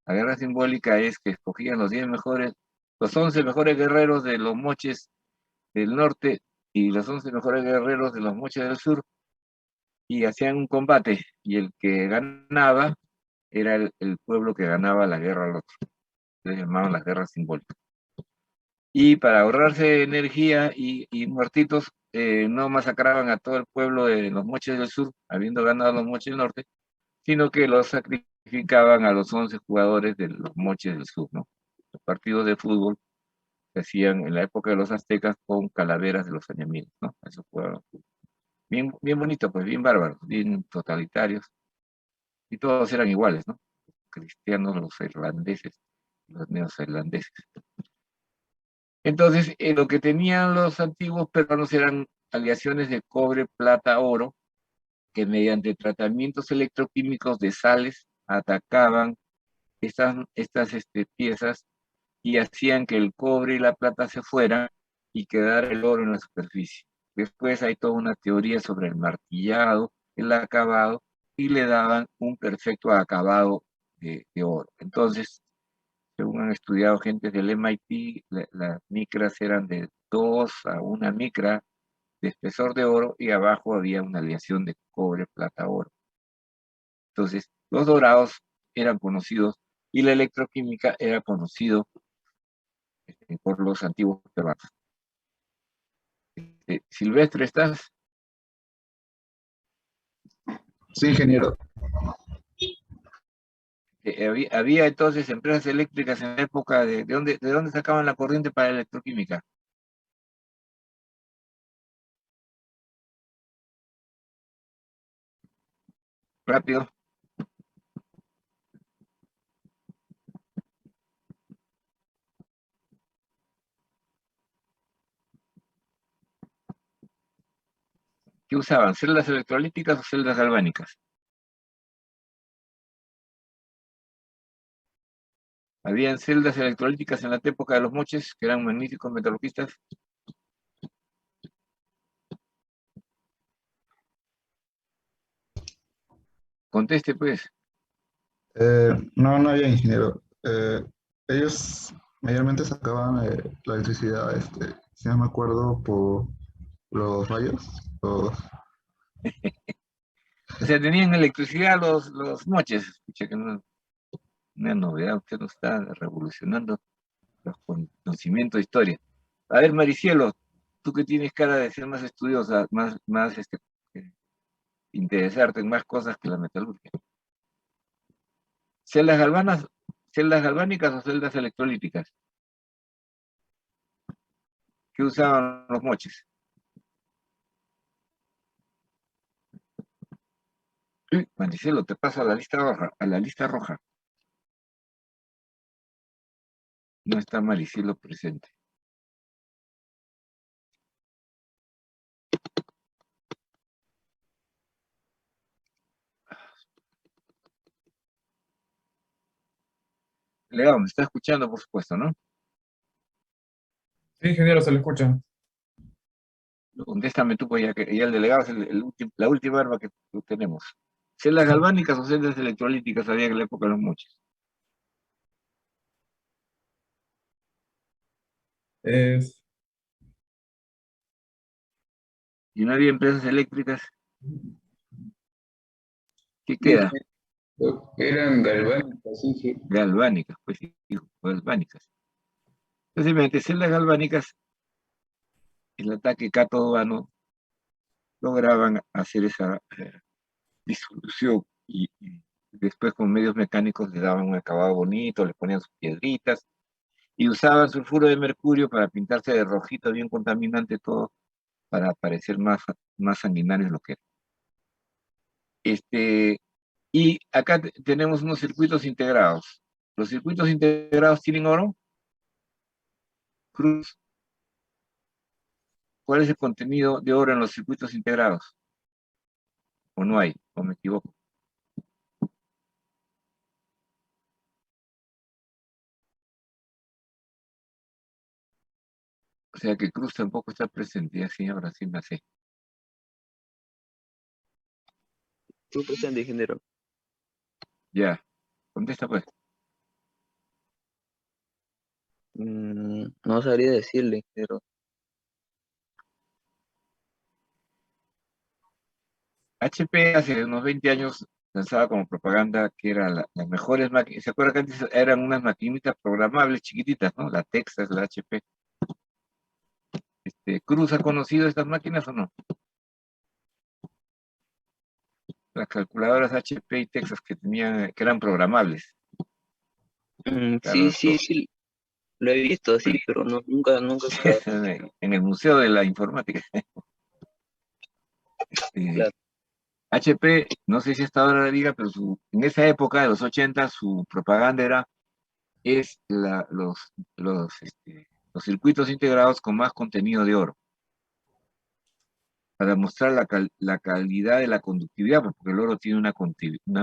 La guerra simbólica es que escogían los 11 mejores guerreros de los moches del norte y los 11 mejores guerreros de los moches del sur, y hacían un combate, y el que ganaba era el pueblo que ganaba la guerra al otro. Se llamaban las guerras simbólicas. Y para ahorrarse energía y muertitos, no masacraban a todo el pueblo de los moches del sur, habiendo ganado los moches del norte, sino que los sacrificaban a los 11 jugadores de los moches del sur, ¿no? Los partidos de fútbol se hacían en la época de los aztecas con calaveras de los añamiles, ¿no? Eso fue bien bonito, pues bien bárbaros, bien totalitarios, y todos eran iguales, ¿no? Cristianos, los irlandeses, los neozelandeses. Entonces, lo que tenían los antiguos peruanos eran aleaciones de cobre, plata, oro, que mediante tratamientos electroquímicos de sales atacaban estas piezas y hacían que el cobre y la plata se fueran y quedara el oro en la superficie. Después hay toda una teoría sobre el martillado, el acabado, y le daban un perfecto acabado de oro. Entonces, según han estudiado gente del MIT, las micras eran de 2 a 1 micra de espesor de oro, y abajo había una aleación de cobre, plata, oro. Entonces, los dorados eran conocidos y la electroquímica era conocido por los antiguos peruanos. Silvestre, ¿estás? Sí, ingeniero. Había entonces empresas eléctricas en la época ¿de dónde sacaban la corriente para la electroquímica? Rápido. ¿Qué usaban? ¿Celdas electrolíticas o celdas galvánicas? Habían celdas electrolíticas en la época de los moches, que eran magníficos metalurgistas. Conteste, pues. No había ingeniero. Ellos mayormente sacaban la electricidad, si no me acuerdo, por los rayos. O sea, tenían electricidad los moches. Escucha que no, una novedad, usted nos está revolucionando los conocimientos de historia. A ver, Maricielo, tú que tienes cara de ser más estudiosa, más interesarte en más cosas que la metalurgia. ¿Celdas galvanas, celdas galvánicas o celdas electrolíticas? ¿Qué usaban los moches? Maricielo, te paso a la lista roja. No está Maricielo presente. Legado, me está escuchando, por supuesto, ¿no? Sí, ingeniero, se le escucha. Contéstame tú, pues ya el delegado es la última arma que tenemos. ¿Celdas galvánicas o celdas electrolíticas había en la época de los moches? Es, Y no había empresas eléctricas, ¿qué Sí, queda? eran galvánicas, sí. Galvánicas, pues sí, galvánicas. Entonces, mediante celdas galvánicas, el ataque cátodo-ano lograban hacer esa disolución y después con medios mecánicos le daban un acabado bonito, le ponían sus piedritas y usaban sulfuro de mercurio para pintarse de rojito, bien contaminante todo, para parecer más sanguinarios lo que era. Y acá tenemos unos circuitos integrados. ¿Los circuitos integrados tienen oro? Cruz. ¿Cuál es el contenido de oro en los circuitos integrados? ¿O no hay? ¿O me equivoco? O sea que Cruz tampoco está presente, y así ahora sí me sé. Estoy presente, ingeniero. Ya, contesta pues. No sabría decirle, ingeniero. HP hace unos 20 años lanzaba como propaganda que eran las mejores máquinas. ¿Se acuerdan que antes eran unas maquinitas programables chiquititas, ¿no? La Texas, la HP. ¿Cruz ha conocido estas máquinas o no? Las calculadoras HP y Texas que eran programables. Sí, Claro, sí, sí, lo he visto, sí, pero no, nunca he usado. en el Museo de la Informática. Claro. HP, no sé si hasta ahora la diga, pero en esa época de los 80 su propaganda es los circuitos integrados con más contenido de oro, para mostrar la calidad de la conductividad, porque el oro tiene una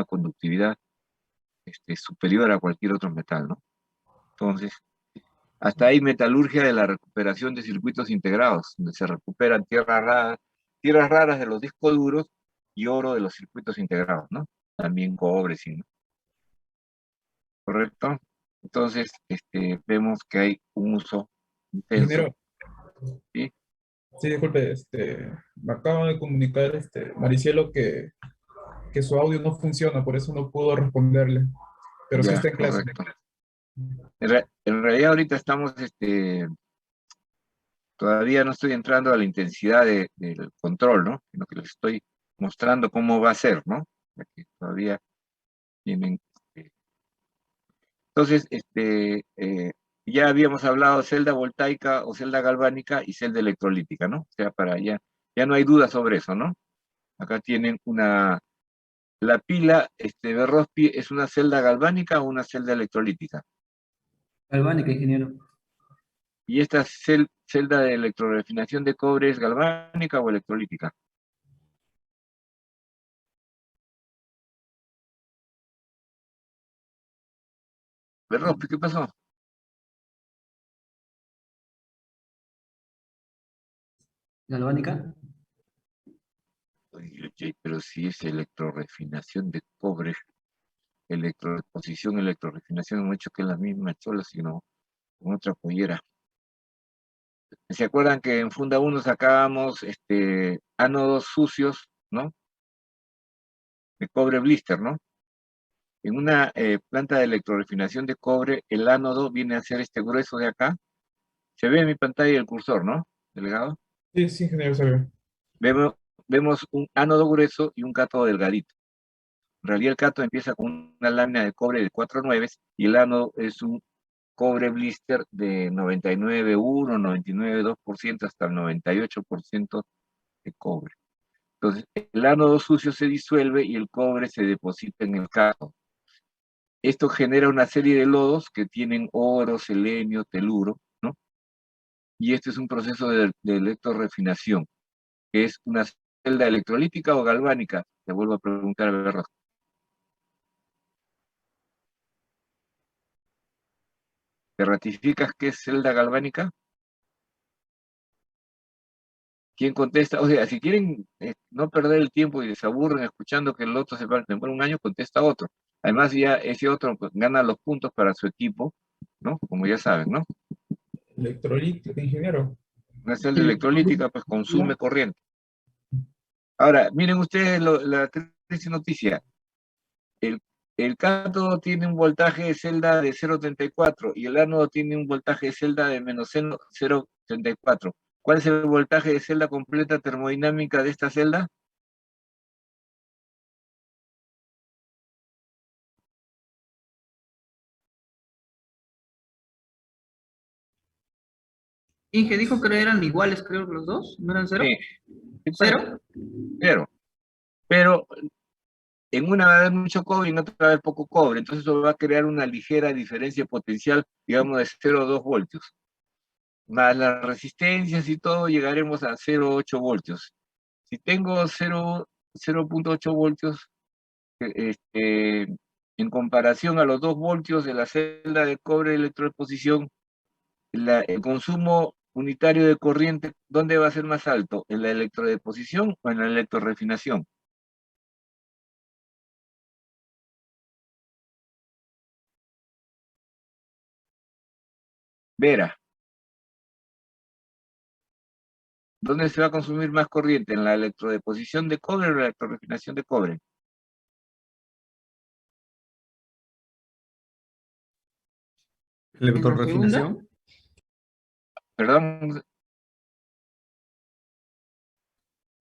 conductividad superior a cualquier otro metal, ¿no? Entonces, hasta hay metalurgia de la recuperación de circuitos integrados, donde se recuperan tierras raras de los discos duros y oro de los circuitos integrados, ¿no? También cobre, sí, ¿no? ¿Correcto? Entonces, vemos que hay un uso intenso, Ingeniero, ¿sí? sí, disculpe, me acaba de comunicar Maricielo que su audio no funciona, por eso no pudo responderle, pero sí Ya, está en clase. correcto. En realidad ahorita estamos, todavía no estoy entrando a la intensidad del control, ¿no? Sino que les estoy mostrando cómo va a ser, ¿no? Ya que todavía tienen. Entonces, ya habíamos hablado de celda voltaica o celda galvánica y celda electrolítica, ¿no? O sea, ya no hay duda sobre eso, ¿no? Acá tienen la pila, Berrospi, ¿es una celda galvánica o una celda electrolítica? Galvánica, ingeniero. ¿Y esta celda de electrorefinación de cobre es galvánica o electrolítica? Berrospi, ¿qué pasó? Galvánica. Oye, pero si es electrorefinación de cobre, electrodeposición, electrorefinación, hemos hecho que es la misma chola, sino con otra pollera. ¿Se acuerdan que en Funda 1 sacábamos ánodos sucios, ¿no? De cobre blister, ¿no? En una planta de electrorefinación de cobre, el ánodo viene a ser este grueso de acá. Se ve en mi pantalla el cursor, ¿no? Delegado. Sí, sí, ingeniero, sabe. Vemos, vemos un ánodo grueso y un cátodo delgadito. En realidad el cátodo empieza con una lámina de cobre de 4/9 y el ánodo es un cobre blister de 99,1, 99,2% hasta el 98% de cobre. Entonces, el ánodo sucio se disuelve y el cobre se deposita en el cátodo. Esto genera una serie de lodos que tienen oro, selenio, teluro, ¿no? Y este es un proceso de electrorefinación, que es una celda electrolítica o galvánica. Te vuelvo a preguntar, ¿verdad? ¿Te ratificas que es celda galvánica? ¿Quién contesta? O sea, si quieren no perder el tiempo y se aburren escuchando que el otro se va a demorar un año, contesta otro. Además, ya ese otro pues, gana los puntos para su equipo, ¿no? Como ya saben, ¿no? Electrolítica, ingeniero. Una celda Sí, electrolítica pues consume corriente. Ahora, miren ustedes la triste noticia. El, el cátodo tiene un voltaje de celda de 0,34 y el ánodo tiene un voltaje de celda de menos 0,34. ¿Cuál es el voltaje de celda completa termodinámica de esta celda? Inge dijo que eran iguales, creo, los dos. ¿No eran cero? Sí, ¿Cero? pero en una va a haber mucho cobre y en otra va a haber poco cobre, entonces eso va a crear una ligera diferencia potencial, digamos, de 0,2 voltios. más las resistencias y todo, llegaremos a 0,8 voltios. Si tengo 0,8 voltios, en comparación a los 2 voltios de la celda de cobre de electroexposición, el consumo unitario de corriente, ¿dónde va a ser más alto? ¿En la electrodeposición o en la electrorefinación? Vera, ¿dónde se va a consumir más corriente? ¿En la electrodeposición de cobre o en la electrorefinación de cobre? Electrorefinación. Perdón, de su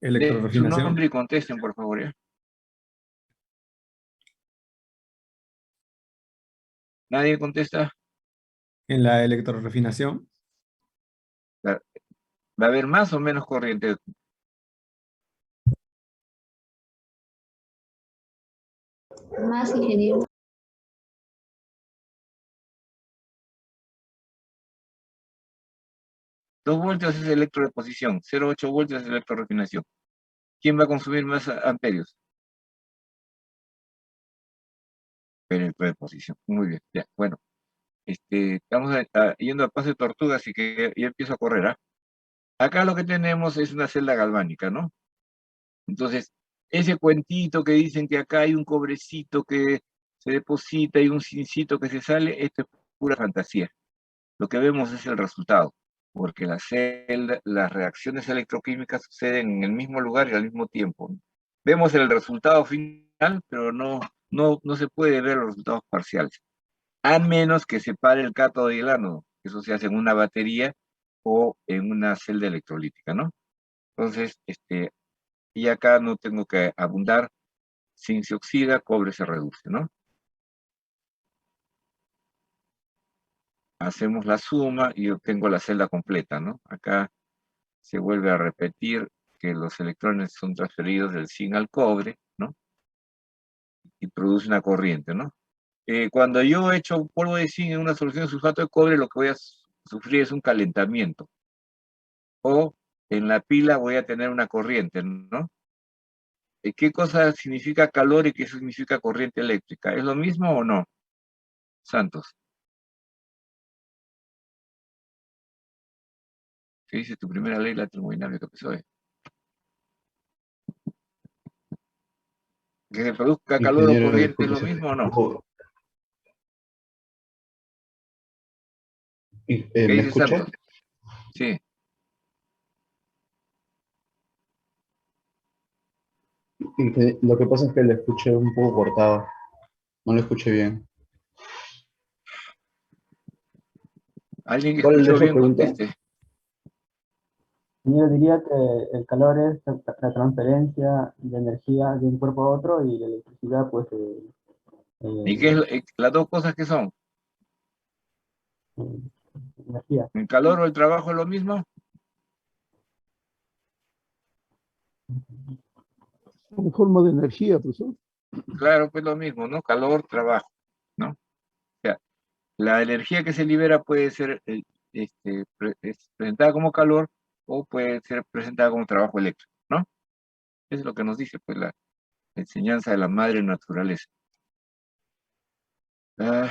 Electrorefinación. nombre y contesten, por favor. ¿Ya? ¿Nadie contesta? En la electrorefinación. ¿Va a haber más o menos corriente? Más, ingeniero. 2 voltios es electrodeposición, 0,8 voltios es electrorefinación. ¿Quién va a consumir más amperios? Electrodeposición. Muy bien, ya, bueno. Estamos yendo a paso de tortuga, así que ya empiezo a correr, ¿ah? Acá lo que tenemos es una celda galvánica, ¿no? Entonces, ese cuentito que dicen que acá hay un cobrecito que se deposita y un zincito que se sale, esto es pura fantasía. Lo que vemos es el resultado, porque las reacciones electroquímicas suceden en el mismo lugar y al mismo tiempo, ¿no? Vemos el resultado final, pero no se puede ver los resultados parciales, a menos que se pare el cátodo y el ánodo. Eso se hace en una batería o en una celda electrolítica, ¿no? Entonces, y acá no tengo que abundar, zinc se oxida, cobre se reduce, ¿no? Hacemos la suma y obtengo la celda completa, ¿no? Acá se vuelve a repetir que los electrones son transferidos del zinc al cobre, ¿no? Y produce una corriente, ¿no? Cuando yo echo polvo de zinc en una solución de sulfato de cobre, lo que voy a sufrir es un calentamiento. O en la pila voy a tener una corriente, ¿no? ¿Qué cosa significa calor y qué significa corriente eléctrica? ¿Es lo mismo o no? Santos, ¿qué dice tu primera ley, la termodinámica, PSOE? ¿Que se produzca calor o Ingeniero, corriente es disculpe, lo se me mismo o no? escapó. ¿Qué ¿Me dice escucha? Santos? Sí. Lo que pasa es que le escuché un poco cortado. No lo escuché bien. Alguien que ¿Cuál es escuchó su bien pregunta? conteste. Yo diría que el calor es la transferencia de energía de un cuerpo a otro y la electricidad, pues, ¿Y qué es las dos cosas que son? eh, energía. ¿El calor o el trabajo es lo mismo? Una forma de energía, profesor. Claro, pues lo mismo, ¿no? Calor, trabajo, ¿no? O sea, la energía que se libera puede ser presentada como calor o puede ser presentada como trabajo eléctrico, ¿no? Eso es lo que nos dice, pues, la enseñanza de la madre naturaleza. Ah,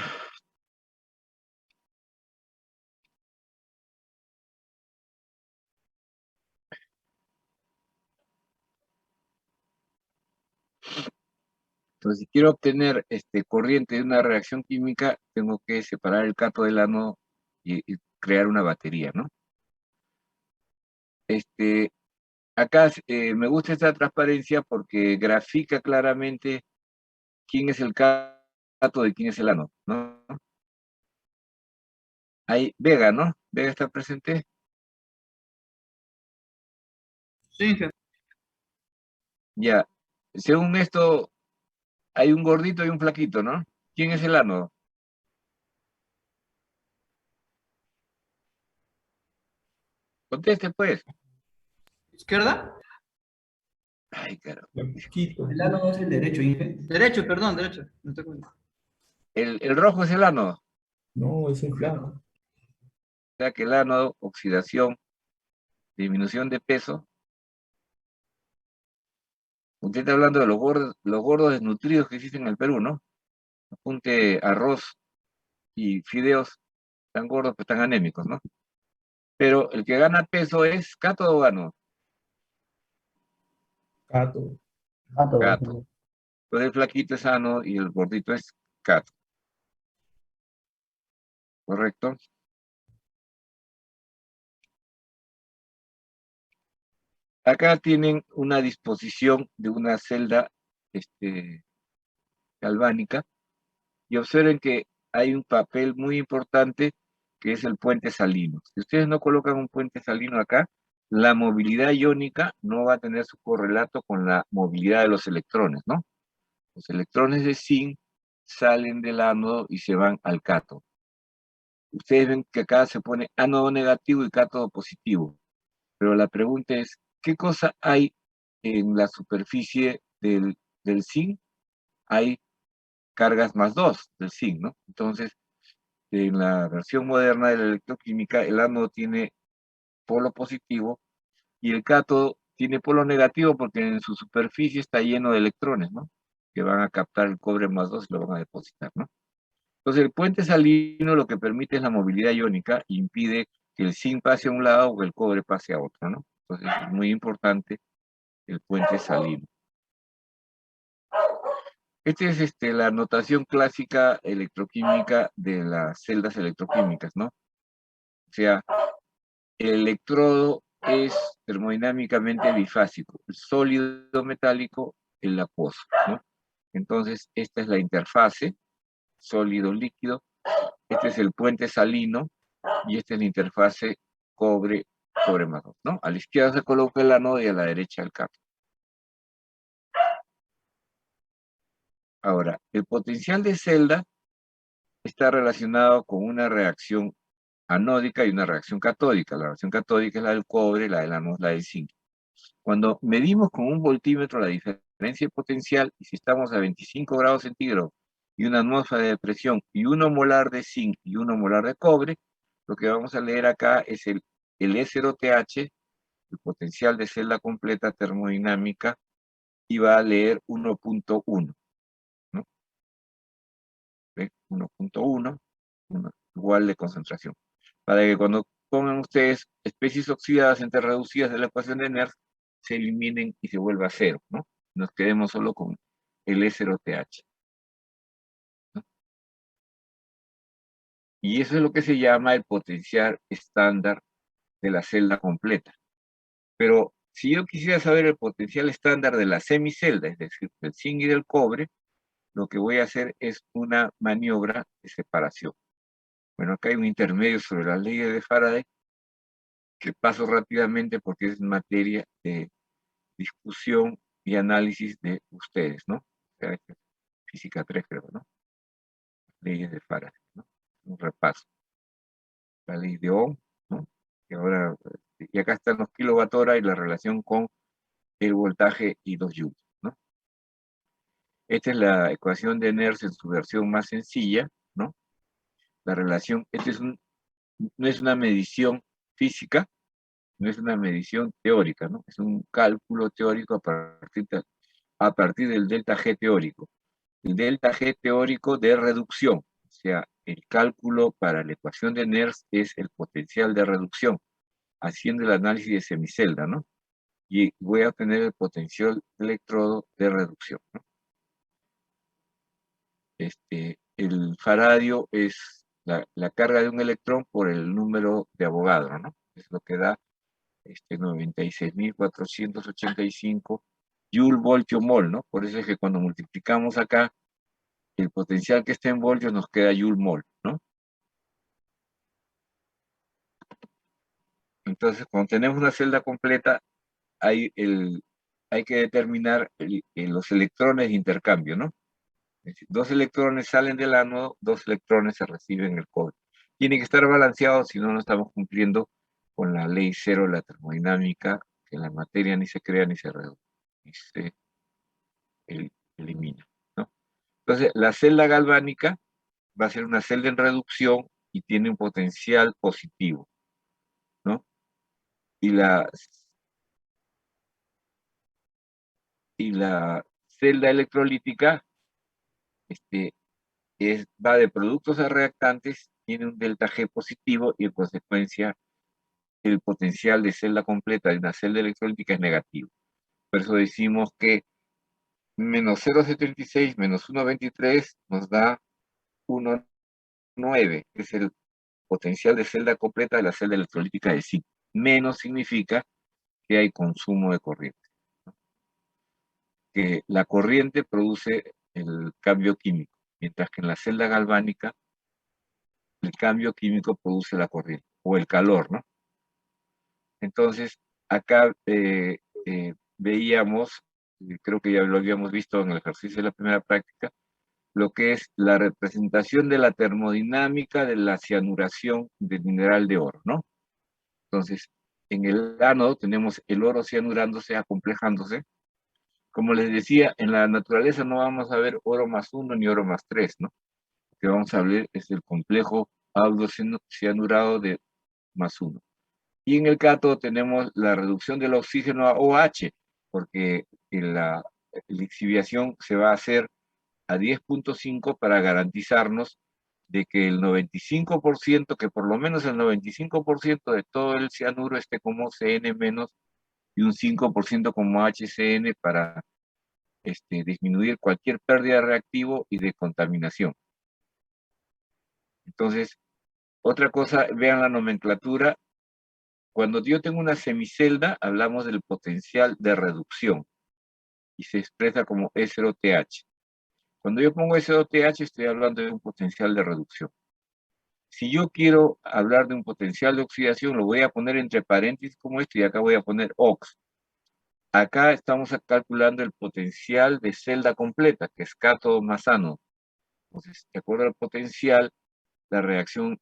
entonces, si quiero obtener corriente de una reacción química, tengo que separar el cátodo del ánodo y crear una batería, ¿no? Acá me gusta esta transparencia porque grafica claramente quién es el cátodo y quién es el ánodo, ¿no? Hay Vega, ¿no? Vega está presente. Sí, Ya. Según esto, hay un gordito y un flaquito, ¿no? ¿Quién es el ánodo? Conteste, pues. ¿izquierda? Ay, carajo. El ánodo es el derecho, Inge. Derecho, perdón, derecho. No te cuento. El rojo es el ánodo. No, es el flaco. sea que el ánodo, oxidación, disminución de peso. Usted está hablando de los gordos desnutridos que existen en el Perú, ¿no? Apunte arroz y fideos, están gordos, pero están anémicos, ¿no? Pero el que gana peso es cátodo o ánodo. Cátodo. Cátodo. Pues el flaquito es ánodo y el gordito es cátodo. ¿Correcto? Acá tienen una disposición de una celda galvánica y observen que hay un papel muy importante que es el puente salino. Si ustedes no colocan un puente salino acá, la movilidad iónica no va a tener su correlato con la movilidad de los electrones, ¿no? Los electrones de zinc salen del ánodo y se van al cátodo. Ustedes ven que acá se pone ánodo negativo y cátodo positivo, pero la pregunta es, ¿qué cosa hay en la superficie del zinc? Hay cargas +2 del zinc, ¿no? Entonces, en la versión moderna de la electroquímica, el ánodo tiene polo positivo y el cátodo tiene polo negativo porque en su superficie está lleno de electrones, ¿no? Que van a captar el cobre +2 y lo van a depositar, ¿no? Entonces, el puente salino lo que permite es la movilidad iónica e impide que el zinc pase a un lado o que el cobre pase a otro, ¿no? Entonces, es muy importante el puente salino. Esta es la notación clásica electroquímica de las celdas electroquímicas, ¿no? O sea, el electrodo es termodinámicamente bifásico, el sólido metálico, el acuoso, ¿no? Entonces, esta es la interfase, sólido-líquido, este es el puente salino, y esta es la interfase cobre más 2, ¿no? A la izquierda se coloca el ánodo y a la derecha el cátodo. Ahora, el potencial de celda está relacionado con una reacción anódica y una reacción catódica. La reacción catódica es la del cobre, la del ánodo es la del zinc. Cuando medimos con un voltímetro la diferencia de potencial, y si estamos a 25 grados centígrados y una atmósfera de presión y 1 molar de zinc y 1 molar de cobre, lo que vamos a leer acá es el E0TH, el potencial de celda completa termodinámica, y va a leer 1.1, ¿no? 1.1, igual de concentración. Para que cuando pongan ustedes especies oxidadas entre reducidas de la ecuación de Nernst, se eliminen y se vuelva a cero, ¿no? Nos quedemos solo con el E0TH, ¿no? Y eso es lo que se llama el potencial estándar de la celda completa. Pero si yo quisiera saber el potencial estándar de la semicelda, es decir, del zinc y del cobre, lo que voy a hacer es una maniobra de separación. Bueno, acá hay un intermedio sobre las leyes de Faraday que paso rápidamente porque es materia de discusión y análisis de ustedes, ¿no? O sea, física 3 creo, ¿no? Leyes de Faraday, ¿no? Un repaso. La ley de Ohm, ¿no? Y acá están los kilowatt-hora y la relación con el voltaje y 2 joules, ¿no? Esta es la ecuación de Nernst en su versión más sencilla, ¿no? La relación, no es una medición física, no es una medición teórica, ¿no? Es un cálculo teórico a partir del delta G teórico. El delta G teórico de reducción, o sea, el cálculo para la ecuación de Nernst es el potencial de reducción, haciendo el análisis de semicelda, ¿no? Y voy a obtener el potencial de electrodo de reducción, ¿no? El faradio es la carga de un electrón por el número de Avogadro, ¿no? Es lo que da 96.485 joule voltio mol, ¿no? Por eso es que cuando multiplicamos acá, el potencial que está en voltios nos queda joule mol, ¿no? Entonces, cuando tenemos una celda completa, hay que determinar los electrones de intercambio, ¿no? Es decir, 2 electrones salen del ánodo, 2 electrones se reciben en el cobre. Tiene que estar balanceado, si no, no estamos cumpliendo con la ley cero de la termodinámica, que la materia ni se crea ni se reduce, ni se elimina, ¿no? Entonces, la celda galvánica va a ser una celda en reducción y tiene un potencial positivo, ¿no? Y la celda electrolítica va de productos a reactantes, tiene un delta G positivo y en consecuencia el potencial de celda completa de una celda electrolítica es negativo. Por eso decimos que menos 0,76 menos 1,23 nos da 1,9, que es el potencial de celda completa de la celda electrolítica de zinc. Menos significa que hay consumo de corriente, ¿no? Que la corriente produce el cambio químico, mientras que en la celda galvánica el cambio químico produce la corriente, o el calor, ¿no? Entonces, acá veíamos, creo que ya lo habíamos visto en el ejercicio de la primera práctica, lo que es la representación de la termodinámica de la cianuración del mineral de oro, ¿no? Entonces, en el ánodo tenemos el oro cianurándose, acomplejándose. Como les decía, en la naturaleza no vamos a ver oro más 1 ni oro más 3, ¿no? Lo que vamos a ver es el complejo áudo cianurado de más 1. Y en el cátodo tenemos la reducción del oxígeno a OH, porque la lixiviación se va a hacer a 10.5 para garantizarnos de que el 95%, que por lo menos el 95% de todo el cianuro esté como CN- y un 5% como HCN para disminuir cualquier pérdida de reactivo y de contaminación. Entonces, otra cosa, vean la nomenclatura. Cuando yo tengo una semicelda, hablamos del potencial de reducción y se expresa como S0TH. Cuando yo pongo S0TH, estoy hablando de un potencial de reducción. Si yo quiero hablar de un potencial de oxidación, lo voy a poner entre paréntesis como esto y acá voy a poner OX. Acá estamos calculando el potencial de celda completa, que es cátodo más ánodo. Entonces, de acuerdo al potencial, la reacción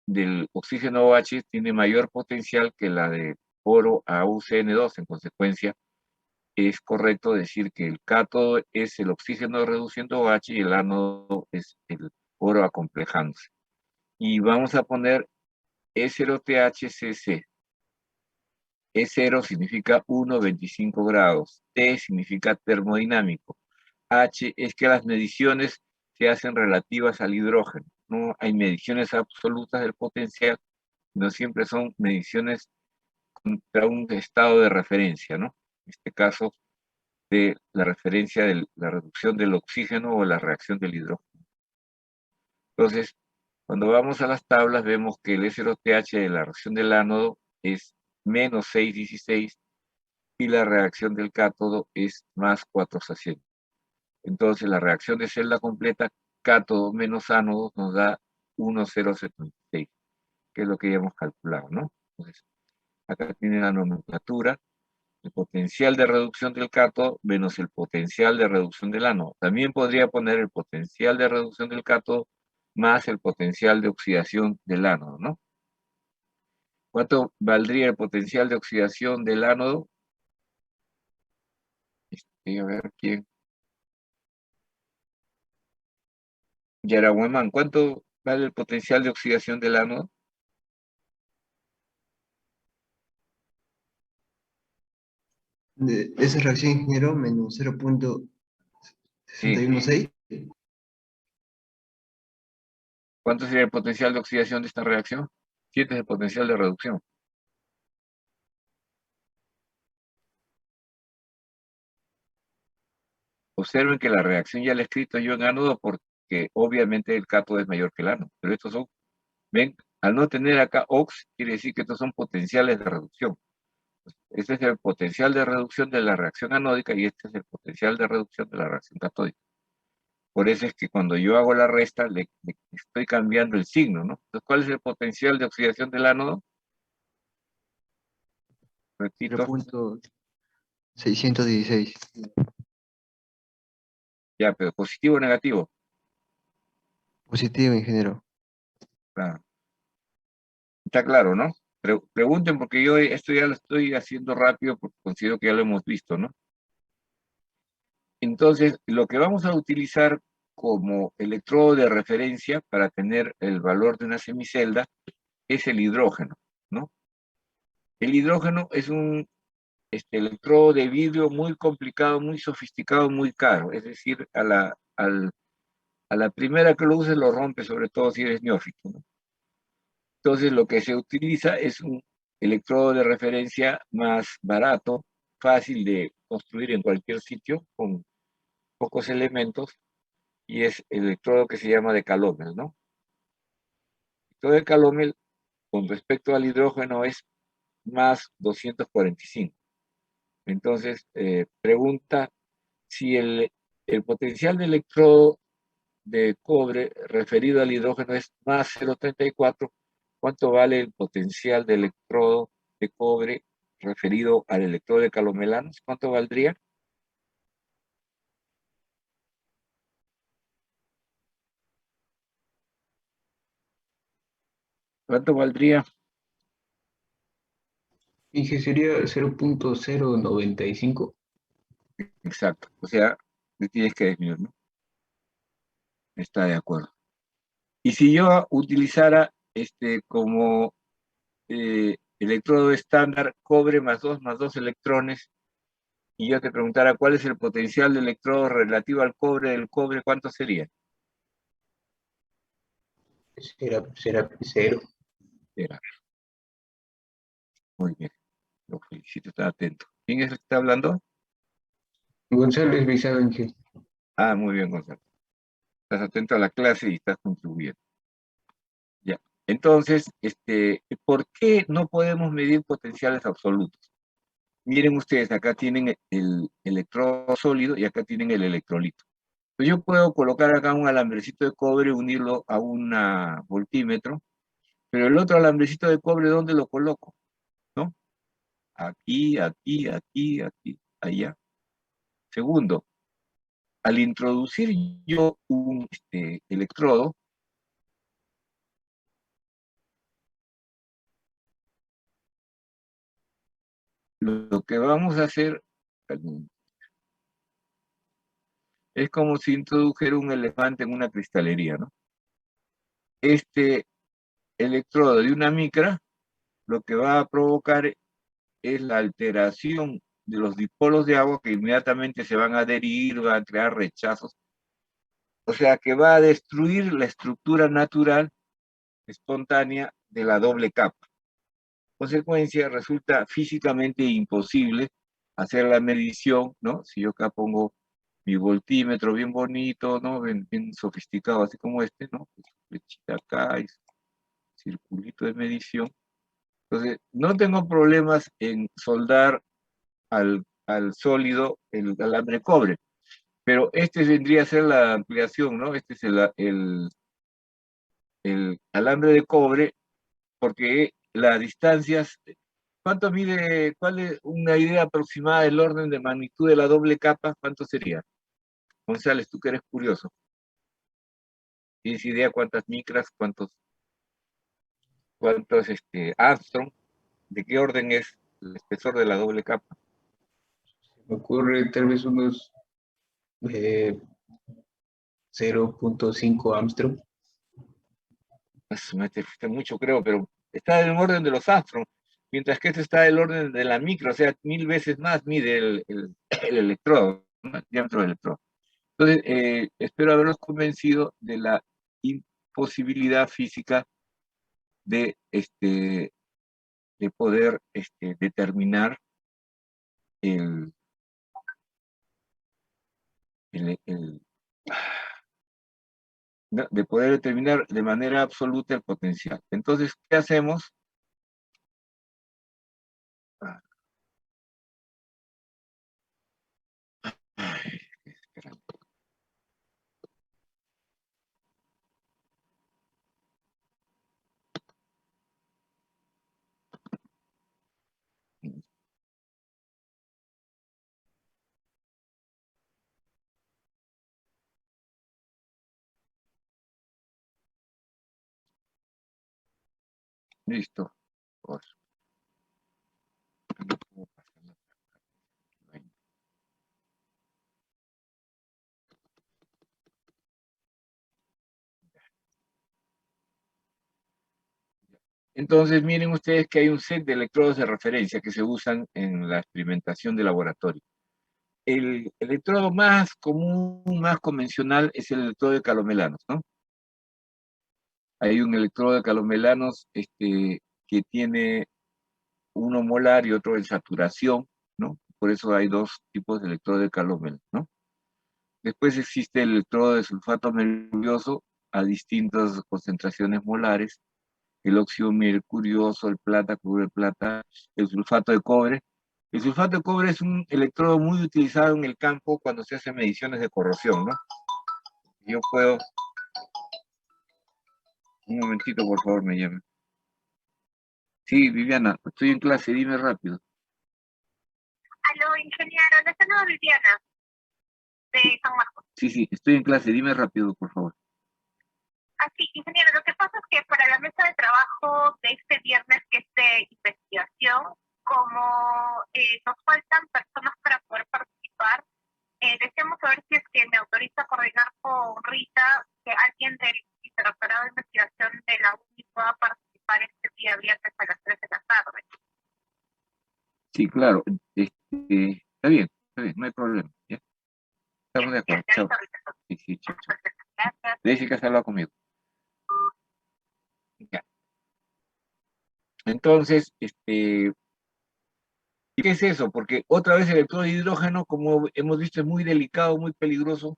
del oxígeno OH tiene mayor potencial que la de oro a UCN2. En consecuencia, es correcto decir que el cátodo es el oxígeno reduciendo OH y el ánodo es el oro acomplejándose. Y vamos a poner E0THCC. E0 significa 1,25 grados. T significa termodinámico. H es que las mediciones se hacen relativas al hidrógeno. No hay mediciones absolutas del potencial, no siempre son mediciones contra un estado de referencia, ¿no? En este caso, de la referencia de la reducción del oxígeno o la reacción del hidrógeno. Entonces, cuando vamos a las tablas, vemos que el E0TH de la reacción del ánodo es menos 6,16 y la reacción del cátodo es más 4,600. Entonces, la reacción de celda completa, cátodo menos ánodo, nos da 1,076, que es lo que ya hemos calculado, ¿no? Entonces, acá tiene la nomenclatura, el potencial de reducción del cátodo menos el potencial de reducción del ánodo. También podría poner el potencial de reducción del cátodo más el potencial de oxidación del ánodo, ¿no? ¿Cuánto valdría el potencial de oxidación del ánodo? A ver, ¿quién? Yarahuamán, ¿cuánto vale el potencial de oxidación del ánodo? De esa reacción, ingeniero, menos Sí. 0.616. ¿Cuánto sería el potencial de oxidación de esta reacción? 7 es el potencial de reducción. Observen que la reacción ya la he escrito yo en ánodo porque obviamente el cátodo es mayor que el ánodo. Pero estos son, ven, al no tener acá OX, quiere decir que estos son potenciales de reducción. Este es el potencial de reducción de la reacción anódica y este es el potencial de reducción de la reacción catódica. Por eso es que cuando yo hago la resta, le estoy cambiando el signo, ¿no? Entonces, ¿cuál es el potencial de oxidación del ánodo? Repito. 0.616. Ya, pero positivo o negativo. Positivo, ingeniero. Claro. Está claro, ¿no? Pregunten porque yo esto ya lo estoy haciendo rápido porque considero que ya lo hemos visto, ¿no? Entonces, lo que vamos a utilizar como electrodo de referencia para tener el valor de una semicelda es el hidrógeno, ¿no? El hidrógeno es un electrodo de vidrio muy complicado, muy sofisticado, muy caro. Es decir, a la primera que lo uses lo rompes, sobre todo si eres neófito, ¿no? Entonces lo que se utiliza es un electrodo de referencia más barato, fácil de construir en cualquier sitio, con pocos elementos, y es el electrodo que se llama de Calomel, ¿no? El electrodo de Calomel, con respecto al hidrógeno, es más 245. Entonces, pregunta si el potencial de electrodo de cobre referido al hidrógeno es más 0,34, ¿cuánto vale el potencial de electrodo de cobre referido al electrodo de calomelanos? ¿Cuánto valdría? ¿Cuánto valdría? Dije, sería 0.095. Exacto. O sea, le tienes que disminuir, ¿no? Está de acuerdo. Y si yo utilizara como electrodo estándar cobre más dos electrones, y yo te preguntara cuál es el potencial de electrodo relativo al cobre del cobre, ¿cuánto sería? Será cero. Era. Muy bien. Lo felicito, está atento. ¿Quién es el que está hablando? González Beizado Ángel. Ah, muy bien, Gonzalo. Estás atento a la clase y estás contribuyendo. Ya. Entonces, ¿por qué no podemos medir potenciales absolutos? Miren ustedes, acá tienen el electrodo sólido y acá tienen el electrolito. Pues yo puedo colocar acá un alambrecito de cobre, unirlo a un voltímetro, pero el otro alambrecito de cobre, ¿dónde lo coloco? ¿No? Aquí, aquí, aquí, aquí, allá. Segundo, al introducir yo un electrodo, lo que vamos a hacer es como si introdujera un elefante en una cristalería, ¿no? Este electrodo de una micra lo que va a provocar es la alteración de los dipolos de agua que inmediatamente se van a adherir, van a crear rechazos. O sea que va a destruir la estructura natural espontánea de la doble capa. Consecuencia, resulta físicamente imposible hacer la medición, ¿no? Si yo acá pongo mi voltímetro bien bonito, ¿no? Bien sofisticado, así como ¿no? Pues, flechita acá y circulito de medición. Entonces, no tengo problemas en soldar al sólido el alambre cobre, pero vendría a ser la ampliación, ¿no? Este es el alambre de cobre, porque las distancias, ¿cuánto mide, cuál es una idea aproximada del orden de magnitud de la doble capa? ¿Cuánto sería? González, tú que eres curioso. ¿Tienes idea cuántas micras, cuántos Armstrong? ¿De qué orden es el espesor de la doble capa? Me ocurre tal vez unos 0.5 Armstrong. Me fuiste mucho, creo, pero está en el orden de los Armstrong, mientras que este está en el orden de la micro, o sea, 1000 veces más mide el electrodo, ¿no? El diámetro del electrodo. Entonces, espero haberlos convencido de la imposibilidad física de, de poder determinar el, el, de poder determinar de manera absoluta el potencial. Entonces, ¿qué hacemos? Ay, espera. Listo. Pues, no puedo pasar la- Entonces, miren ustedes que hay un set de electrodos de referencia que se usan en la experimentación de laboratorio. El electrodo más común, más convencional, es el electrodo de calomelanos, ¿no? Hay un electrodo de calomelanos que tiene uno molar y otro en saturación, ¿no? Por eso hay dos tipos de electrodo de calomelanos, ¿no? Después existe el electrodo de sulfato mercurioso a distintas concentraciones molares, el óxido mercurioso, el plata, cloruro de plata, el sulfato de cobre. El sulfato de cobre es un electrodo muy utilizado en el campo cuando se hacen mediciones de corrosión, ¿no? Yo puedo... Un momentito, por favor, me llame. Sí, Viviana, estoy en clase, dime rápido. Aló, ingeniero, no está nueva Viviana, de San Marcos. Sí, estoy en clase, dime rápido, por favor. Así, ingeniero, lo que pasa es que para la mesa de trabajo de este viernes, que es de investigación, como nos faltan personas para poder participar, deseamos saber si es que me autoriza a coordinar con Rita que alguien del Vicerrectorado de Investigación de la UNI pueda participar este día viernes a las 3 de la tarde. Sí, claro. Está bien, no hay problema. ¿Ya? Estamos de acuerdo. Chao. Sí, chao. Gracias. Jessica se habla conmigo. Ya. Entonces, ¿qué es eso? Porque otra vez el electrodo de hidrógeno, como hemos visto, es muy delicado, muy peligroso.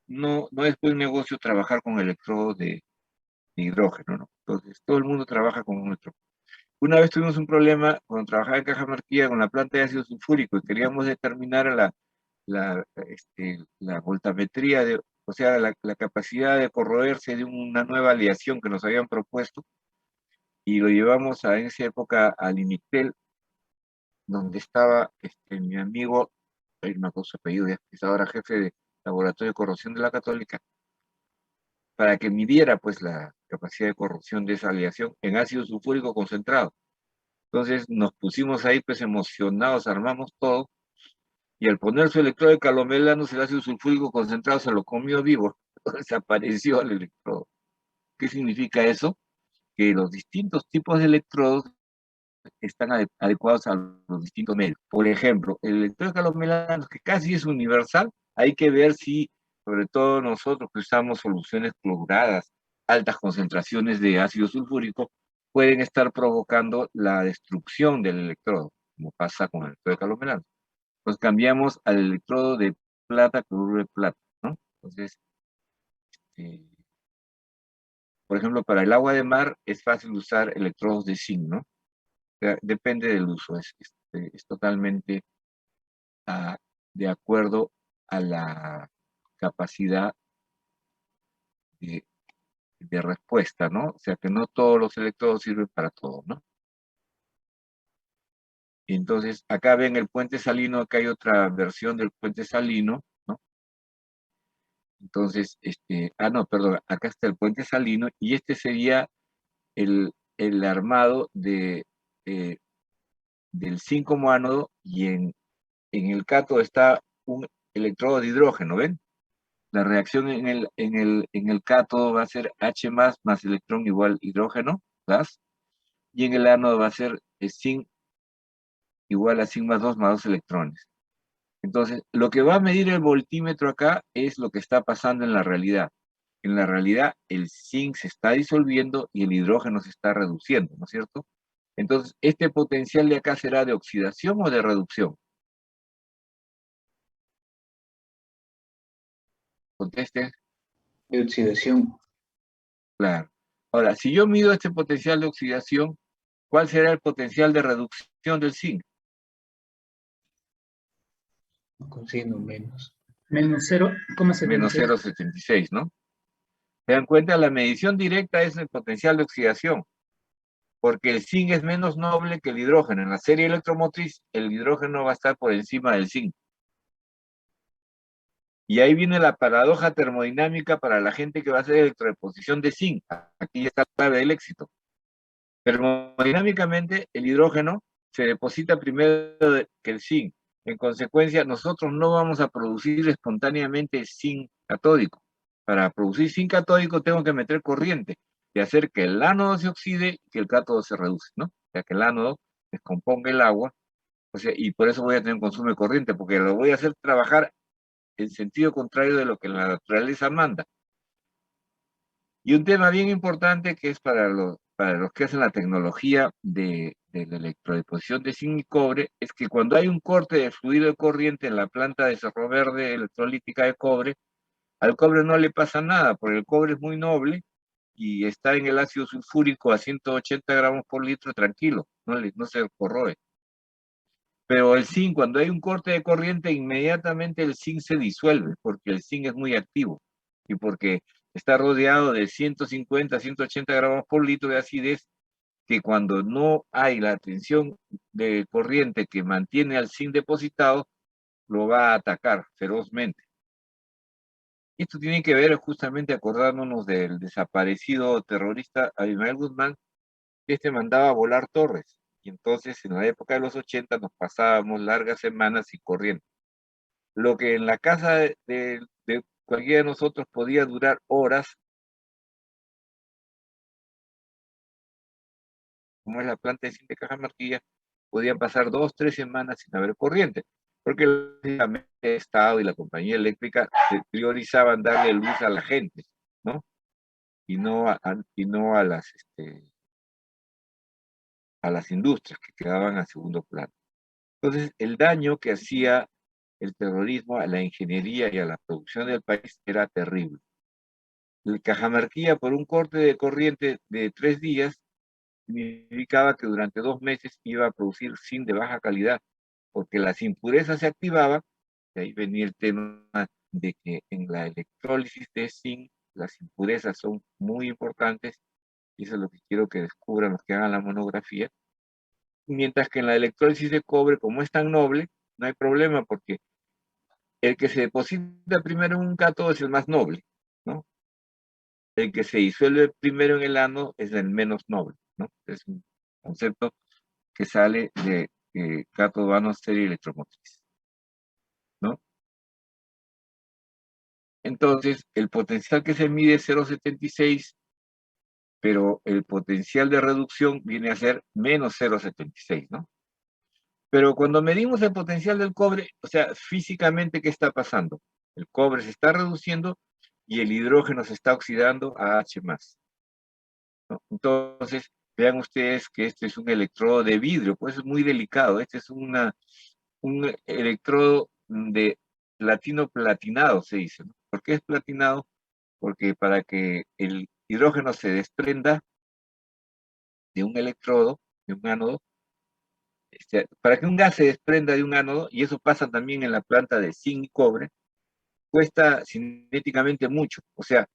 No es buen negocio trabajar con electrodos de hidrógeno, ¿no? Entonces, todo el mundo trabaja con un electrodo. Una vez tuvimos un problema cuando trabajaba en Cajamarquilla con la planta de ácido sulfúrico y queríamos determinar la voltametría, o sea, la capacidad de corroerse de una nueva aleación que nos habían propuesto, y lo llevamos en esa época al INICTEL, donde estaba mi amigo, hay una cosa apellido, que es ahora jefe de laboratorio de corrosión de la Católica, para que midiera pues la capacidad de corrosión de esa aleación en ácido sulfúrico concentrado. Entonces nos pusimos ahí pues emocionados, armamos todo, y al poner su electrodo de calomelanos, el ácido sulfúrico concentrado se lo comió vivo, desapareció el electrodo. ¿Qué significa eso? Que los distintos tipos de electrodos están adecuados a los distintos medios. Por ejemplo, el electrodo de calomelanos, que casi es universal, hay que ver si, sobre todo nosotros que usamos soluciones cloradas, altas concentraciones de ácido sulfúrico, pueden estar provocando la destrucción del electrodo, como pasa con el electrodo de calomelanos. Pues cambiamos al electrodo de plata, cloruro de plata, ¿no? Entonces, por ejemplo, para el agua de mar es fácil usar electrodos de zinc, ¿no? O sea, depende del uso, es totalmente de acuerdo a la capacidad de respuesta, ¿no? O sea, que no todos los electrodos sirven para todo, ¿no? Entonces, acá ven el puente salino, acá hay otra versión del puente salino, ¿no? Entonces, no, perdón, acá está el puente salino, y este sería el armado del zinc como ánodo, y en el cátodo está un electrodo de hidrógeno, ¿ven? La reacción en el cátodo va a ser H más electrón igual hidrógeno, gas, y en el ánodo va a ser zinc igual a zinc más 2 electrones. Entonces, lo que va a medir el voltímetro acá es lo que está pasando en la realidad. En la realidad, el zinc se está disolviendo y el hidrógeno se está reduciendo, ¿no es cierto? Entonces, ¿este potencial de acá será de oxidación o de reducción? Conteste. De oxidación. Claro. Ahora, si yo mido este potencial de oxidación, ¿cuál será el potencial de reducción del zinc? Consigo menos. Menos 0,76. Menos 0,76, ¿no? ¿Se dan cuenta? La medición directa es el potencial de oxidación, porque el zinc es menos noble que el hidrógeno. En la serie electromotriz, el hidrógeno va a estar por encima del zinc. Y ahí viene la paradoja termodinámica para la gente que va a hacer electrodeposición de zinc. Aquí está la clave del éxito. Termodinámicamente, el hidrógeno se deposita primero que el zinc. En consecuencia, nosotros no vamos a producir espontáneamente zinc catódico. Para producir zinc catódico tengo que meter corriente. de hacer que el ánodo se oxide y que el cátodo se reduce, ¿no? O sea, que el ánodo descomponga el agua, o sea, y por eso voy a tener un consumo de corriente, porque lo voy a hacer trabajar en sentido contrario de lo que la naturaleza manda. Y un tema bien importante que es para los que hacen la tecnología de la electrodeposición de zinc y cobre, es que cuando hay un corte de fluido de corriente en la planta de Cerro Verde electrolítica de cobre, al cobre no le pasa nada, porque el cobre es muy noble y está en el ácido sulfúrico a 180 gramos por litro tranquilo, no se corroe. Pero el zinc, cuando hay un corte de corriente, inmediatamente el zinc se disuelve, porque el zinc es muy activo y porque está rodeado de 150, 180 gramos por litro de acidez, que cuando no hay la tensión de corriente que mantiene al zinc depositado, lo va a atacar ferozmente. Esto tiene que ver justamente acordándonos del desaparecido terrorista Abimael Guzmán, que mandaba a volar torres. Y entonces en la época de los 80 nos pasábamos largas semanas sin corriente. Lo que en la casa de cualquiera de nosotros podía durar horas, como es la planta de zinc de Cajamarquilla, podían pasar 2, 3 semanas sin haber corriente, porque el Estado y la compañía eléctrica priorizaban darle luz a la gente, ¿no? Y no a las industrias que quedaban a segundo plano. Entonces, el daño que hacía el terrorismo a la ingeniería y a la producción del país era terrible. El Cajamarquilla, por un corte de corriente de 3 días, significaba que durante 2 meses iba a producir zinc de baja calidad, porque las impurezas se activaban, y ahí venía el tema de que en la electrólisis de zinc las impurezas son muy importantes, y eso es lo que quiero que descubran los que hagan la monografía, mientras que en la electrólisis de cobre, como es tan noble, no hay problema, porque el que se deposita primero en un cátodo es el más noble, ¿no? El que se disuelve primero en el ánodo es el menos noble, ¿no? Es un concepto que sale de cátodo, ánodo, serie electromotriz, ¿no? Entonces, el potencial que se mide es 0,76, pero el potencial de reducción viene a ser menos 0,76, ¿no? Pero cuando medimos el potencial del cobre, o sea, físicamente, ¿qué está pasando? El cobre se está reduciendo y el hidrógeno se está oxidando a H+, ¿no? Entonces, vean ustedes que este es un electrodo de vidrio, pues es muy delicado. Este es un electrodo de platino platinado, se dice, ¿no? ¿Por qué es platinado? Porque para que el hidrógeno se desprenda de un electrodo, de un ánodo, para que un gas se desprenda de un ánodo, y eso pasa también en la planta de zinc y cobre, cuesta cinéticamente mucho. O sea,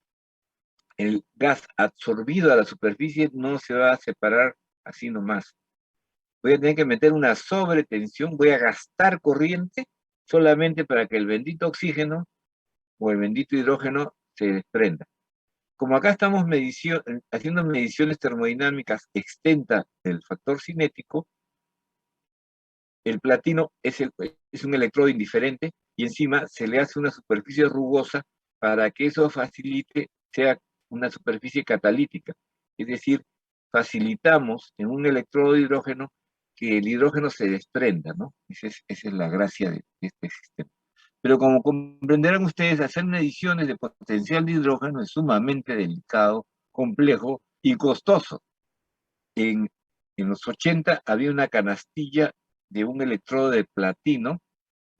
el gas absorbido a la superficie no se va a separar así nomás. Voy a tener que meter una sobretensión, voy a gastar corriente solamente para que el bendito oxígeno o el bendito hidrógeno se desprenda. Como acá estamos haciendo mediciones termodinámicas extensas del factor cinético, el platino es un electrodo indiferente y encima se le hace una superficie rugosa para que eso facilite, sea una superficie catalítica. Es decir, facilitamos en un electrodo de hidrógeno que el hidrógeno se desprenda, ¿no? Esa es la gracia de este sistema. Pero como comprenderán ustedes, hacer mediciones de potencial de hidrógeno es sumamente delicado, complejo y costoso. En los 80 había una canastilla de un electrodo de platino,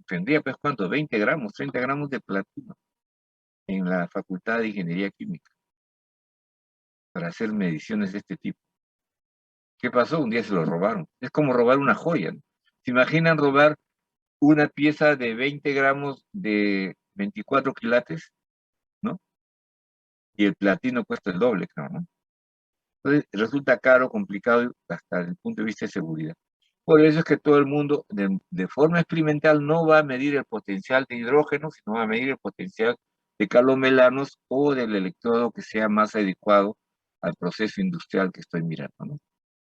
tendría pues ¿cuánto? 20 gramos, 30 gramos de platino en la Facultad de Ingeniería Química para hacer mediciones de este tipo. ¿Qué pasó? Un día se lo robaron. Es como robar una joya, ¿no? ¿Se imaginan robar una pieza de 20 gramos de 24 quilates, ¿no? Y el platino cuesta el doble, claro, ¿no? Entonces resulta caro, complicado hasta el punto de vista de seguridad. Por eso es que todo el mundo, de forma experimental, no va a medir el potencial de hidrógeno, sino va a medir el potencial de calomelanos o del electrodo que sea más adecuado al proceso industrial que estoy mirando, ¿no?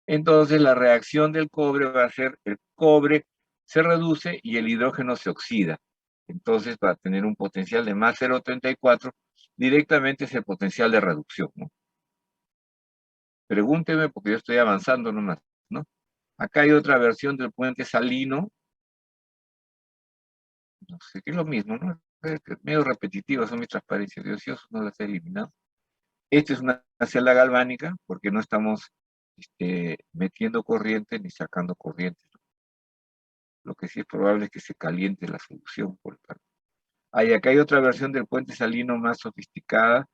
Entonces la reacción del cobre va a ser, el cobre se reduce y el hidrógeno se oxida. Entonces va a tener un potencial de más 0,34, directamente es el potencial de reducción, ¿no? Pregúnteme porque yo estoy avanzando nomás, ¿no? Acá hay otra versión del puente salino. No sé, que es lo mismo, ¿no? Es que medio repetitivas son mis transparencias. Yo sí, no las he eliminado. Esta es una celda galvánica porque no estamos metiendo corriente ni sacando corriente. Lo que sí es probable es que se caliente la solución por el calor. Acá hay otra versión del puente salino más sofisticada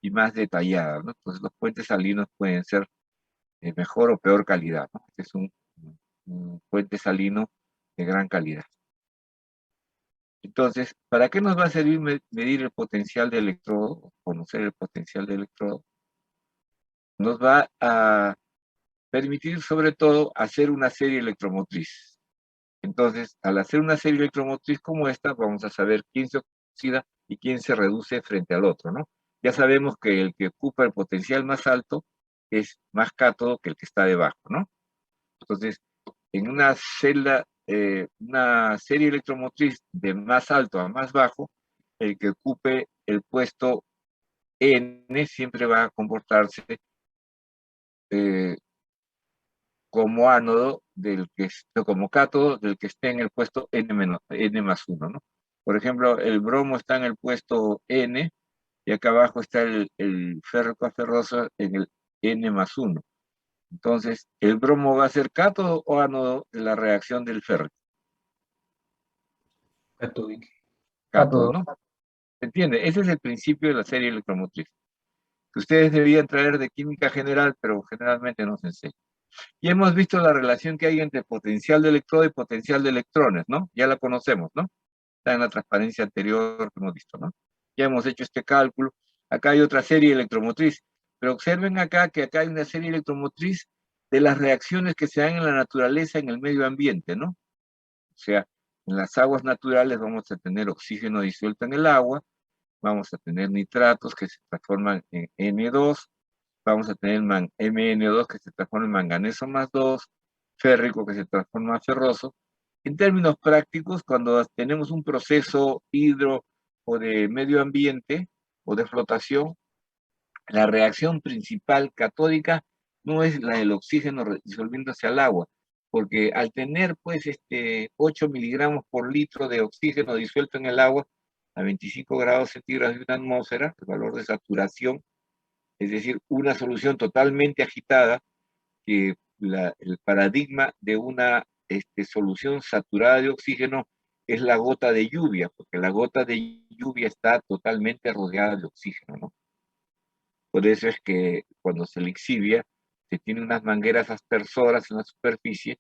y más detallada, ¿no? Entonces los puentes salinos pueden ser de mejor o peor calidad, ¿no? Este es un puente salino de gran calidad. Entonces, ¿para qué nos va a servir medir el potencial de electrodo, conocer el potencial de electrodo? Nos va a permitir sobre todo hacer una serie electromotriz. Entonces, al hacer una serie electromotriz como esta, vamos a saber quién se oxida y quién se reduce frente al otro, ¿no? Ya sabemos que el que ocupa el potencial más alto es más cátodo que el que está debajo, ¿no? Entonces, en una celda, una serie electromotriz de más alto a más bajo, el que ocupe el puesto N siempre va a comportarse como ánodo como cátodo del que esté en el puesto N más 1, ¿no? Por ejemplo, el bromo está en el puesto N y acá abajo está el férrico aferroso en el N más 1. Entonces, ¿el bromo va a ser cátodo o ánodo de la reacción del férrico? Catódico. Cátodo, ¿no? ¿Se entiende? Ese es el principio de la serie electromotriz, que ustedes debían traer de química general, pero generalmente no se enseña. Y hemos visto la relación que hay entre potencial de electrodo y potencial de electrones, ¿no? Ya la conocemos, ¿no? Está en la transparencia anterior que hemos visto, ¿no? Ya hemos hecho este cálculo. Acá hay otra serie electromotriz, pero observen acá que acá hay una serie electromotriz de las reacciones que se dan en la naturaleza, en el medio ambiente, ¿no? O sea, en las aguas naturales vamos a tener oxígeno disuelto en el agua, vamos a tener nitratos que se transforman en N2, vamos a tener MN2 que se transforma en manganeso más 2, férrico que se transforma en ferroso. En términos prácticos, cuando tenemos un proceso hidro o de medio ambiente o de flotación, la reacción principal catódica no es la del oxígeno disolviéndose al agua, porque al tener pues 8 miligramos por litro de oxígeno disuelto en el agua a 25 grados centígrados de una atmósfera, el valor de saturación, es decir, una solución totalmente agitada, que el paradigma de una solución saturada de oxígeno es la gota de lluvia, porque la gota de lluvia está totalmente rodeada de oxígeno, ¿no? Por eso es que cuando se lixivia, se tiene unas mangueras aspersoras en la superficie,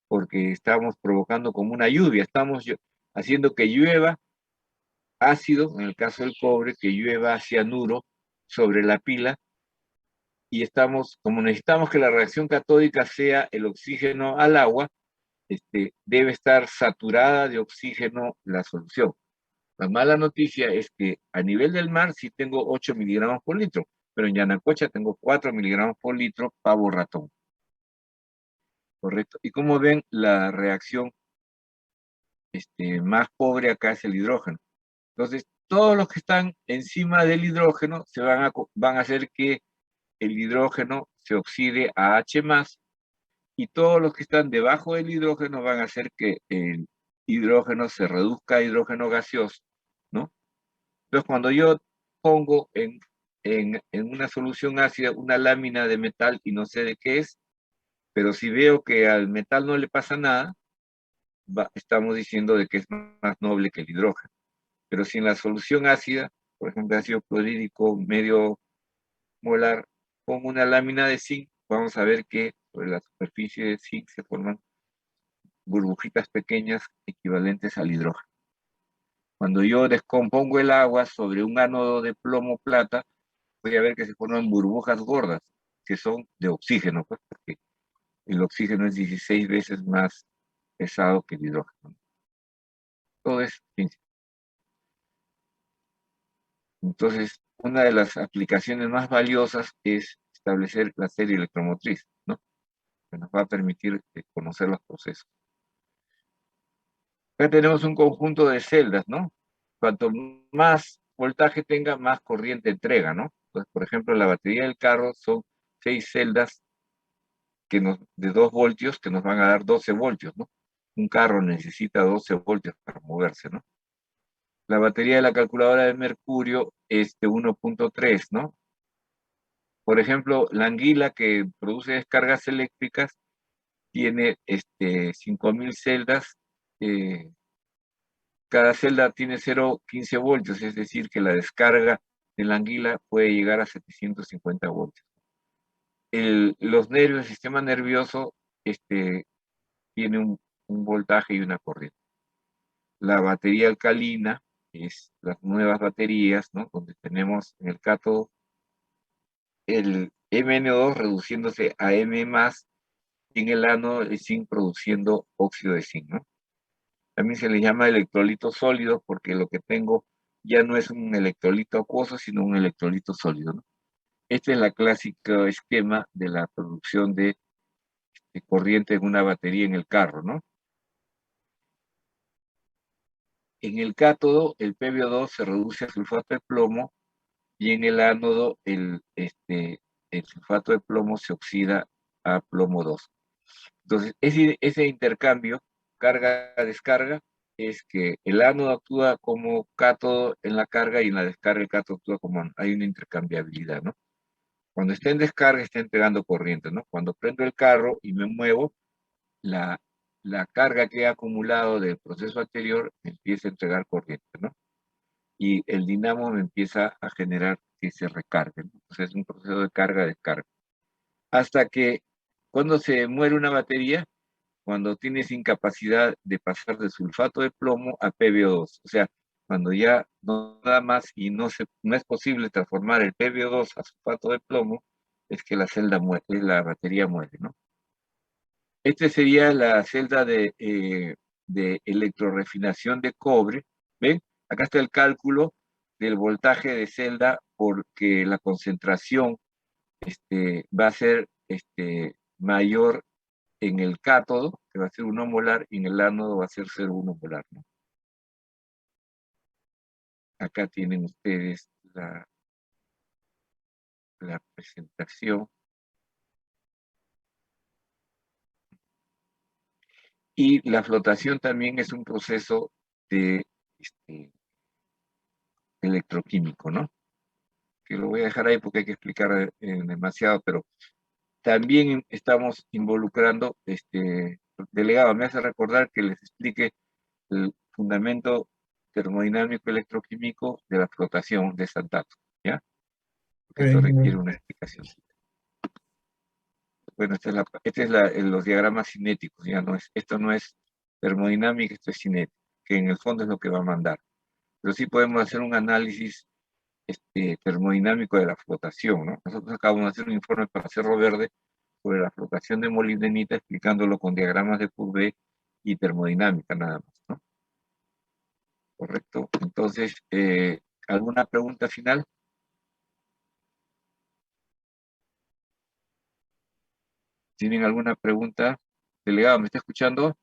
porque estamos provocando como una lluvia, estamos haciendo que llueva ácido, en el caso del cobre, que llueva cianuro sobre la pila, y como necesitamos que la reacción catódica sea el oxígeno al agua, debe estar saturada de oxígeno la solución. La mala noticia es que a nivel del mar sí tengo 8 miligramos por litro, pero en Yanacocha tengo 4 miligramos por litro pavo ratón. ¿Correcto? Y como ven, la reacción más pobre acá es el hidrógeno. Entonces, todos los que están encima del hidrógeno van a hacer que el hidrógeno se oxide a H+, y todos los que están debajo del hidrógeno van a hacer que el hidrógeno se reduzca a hidrógeno gaseoso, ¿no? Entonces, cuando yo pongo en una solución ácida una lámina de metal y no sé de qué es, pero si veo que al metal no le pasa nada, estamos diciendo de que es más noble que el hidrógeno. Pero si en la solución ácida, por ejemplo, ácido clorhídrico medio molar, pongo una lámina de zinc, vamos a ver que sobre la superficie de zinc se forman burbujitas pequeñas equivalentes al hidrógeno. Cuando yo descompongo el agua sobre un ánodo de plomo plata, voy a ver que se forman burbujas gordas, que son de oxígeno, pues, porque el oxígeno es 16 veces más pesado que el hidrógeno. Todo es física. Entonces, una de las aplicaciones más valiosas es establecer la serie electromotriz, ¿no? Que nos va a permitir conocer los procesos. Acá tenemos un conjunto de celdas, ¿no? Cuanto más voltaje tenga, más corriente entrega, ¿no? Entonces, por ejemplo, la batería del carro son 6 celdas de 2 voltios que nos van a dar 12 voltios, ¿no? Un carro necesita 12 voltios para moverse, ¿no? La batería de la calculadora de mercurio es de 1.3, ¿no? Por ejemplo, la anguila que produce descargas eléctricas tiene 5.000 celdas. Cada celda tiene 0,15 voltios, es decir, que la descarga de la anguila puede llegar a 750 voltios. Los nervios, el sistema nervioso, tiene un voltaje y una corriente. La batería alcalina es las nuevas baterías, ¿no? Donde tenemos en el cátodo el MnO2 reduciéndose a M+, y en el ánodo el zinc produciendo óxido de zinc, ¿no? También se le llama electrolito sólido porque lo que tengo ya no es un electrolito acuoso, sino un electrolito sólido, ¿no? Este es el clásico esquema de la producción de corriente en una batería en el carro, ¿no? En el cátodo, el PbO2 se reduce a sulfato de plomo y en el ánodo, el sulfato de plomo se oxida a plomo 2. Entonces, ese intercambio, carga-descarga, es que el ánodo actúa como cátodo en la carga y en la descarga el cátodo actúa como ánodo. Hay una intercambiabilidad, ¿no? Cuando está en descarga, está entregando corriente, ¿no? Cuando prendo el carro y me muevo, la carga que he acumulado del proceso anterior empieza a entregar corriente, ¿no? Y el dinamo me empieza a generar que se recargue, ¿no? Entonces es un proceso de carga-descarga. Hasta que cuando se muere una batería, cuando tienes incapacidad de pasar de sulfato de plomo a PbO2, o sea, cuando ya no da más y no es posible transformar el PbO2 a sulfato de plomo, es que la batería muere, ¿no? Este sería la celda de electrorefinación de cobre. ¿Ven? Acá está el cálculo del voltaje de celda porque la concentración va a ser mayor en el cátodo, que va a ser 1 molar, y en el ánodo va a ser 0,1 molar, ¿no? Acá tienen ustedes la presentación. Y la flotación también es un proceso de electroquímico, ¿no? Que lo voy a dejar ahí porque hay que explicar demasiado, pero también estamos involucrando, delegado, me hace recordar que les explique el fundamento termodinámico electroquímico de la flotación de Santato, ¿ya? Esto requiere una explicación. Bueno, este es los diagramas cinéticos, ya no es, esto no es termodinámica, esto es cinético, que en el fondo es lo que va a mandar. Pero sí podemos hacer un análisis termodinámico de la flotación, ¿no? Nosotros acabamos de hacer un informe para Cerro Verde sobre la flotación de molibdenita, explicándolo con diagramas de Courbet y termodinámica nada más, ¿no? Correcto. Entonces, ¿alguna pregunta final? ¿Tienen alguna pregunta? Delegado, ¿me está escuchando?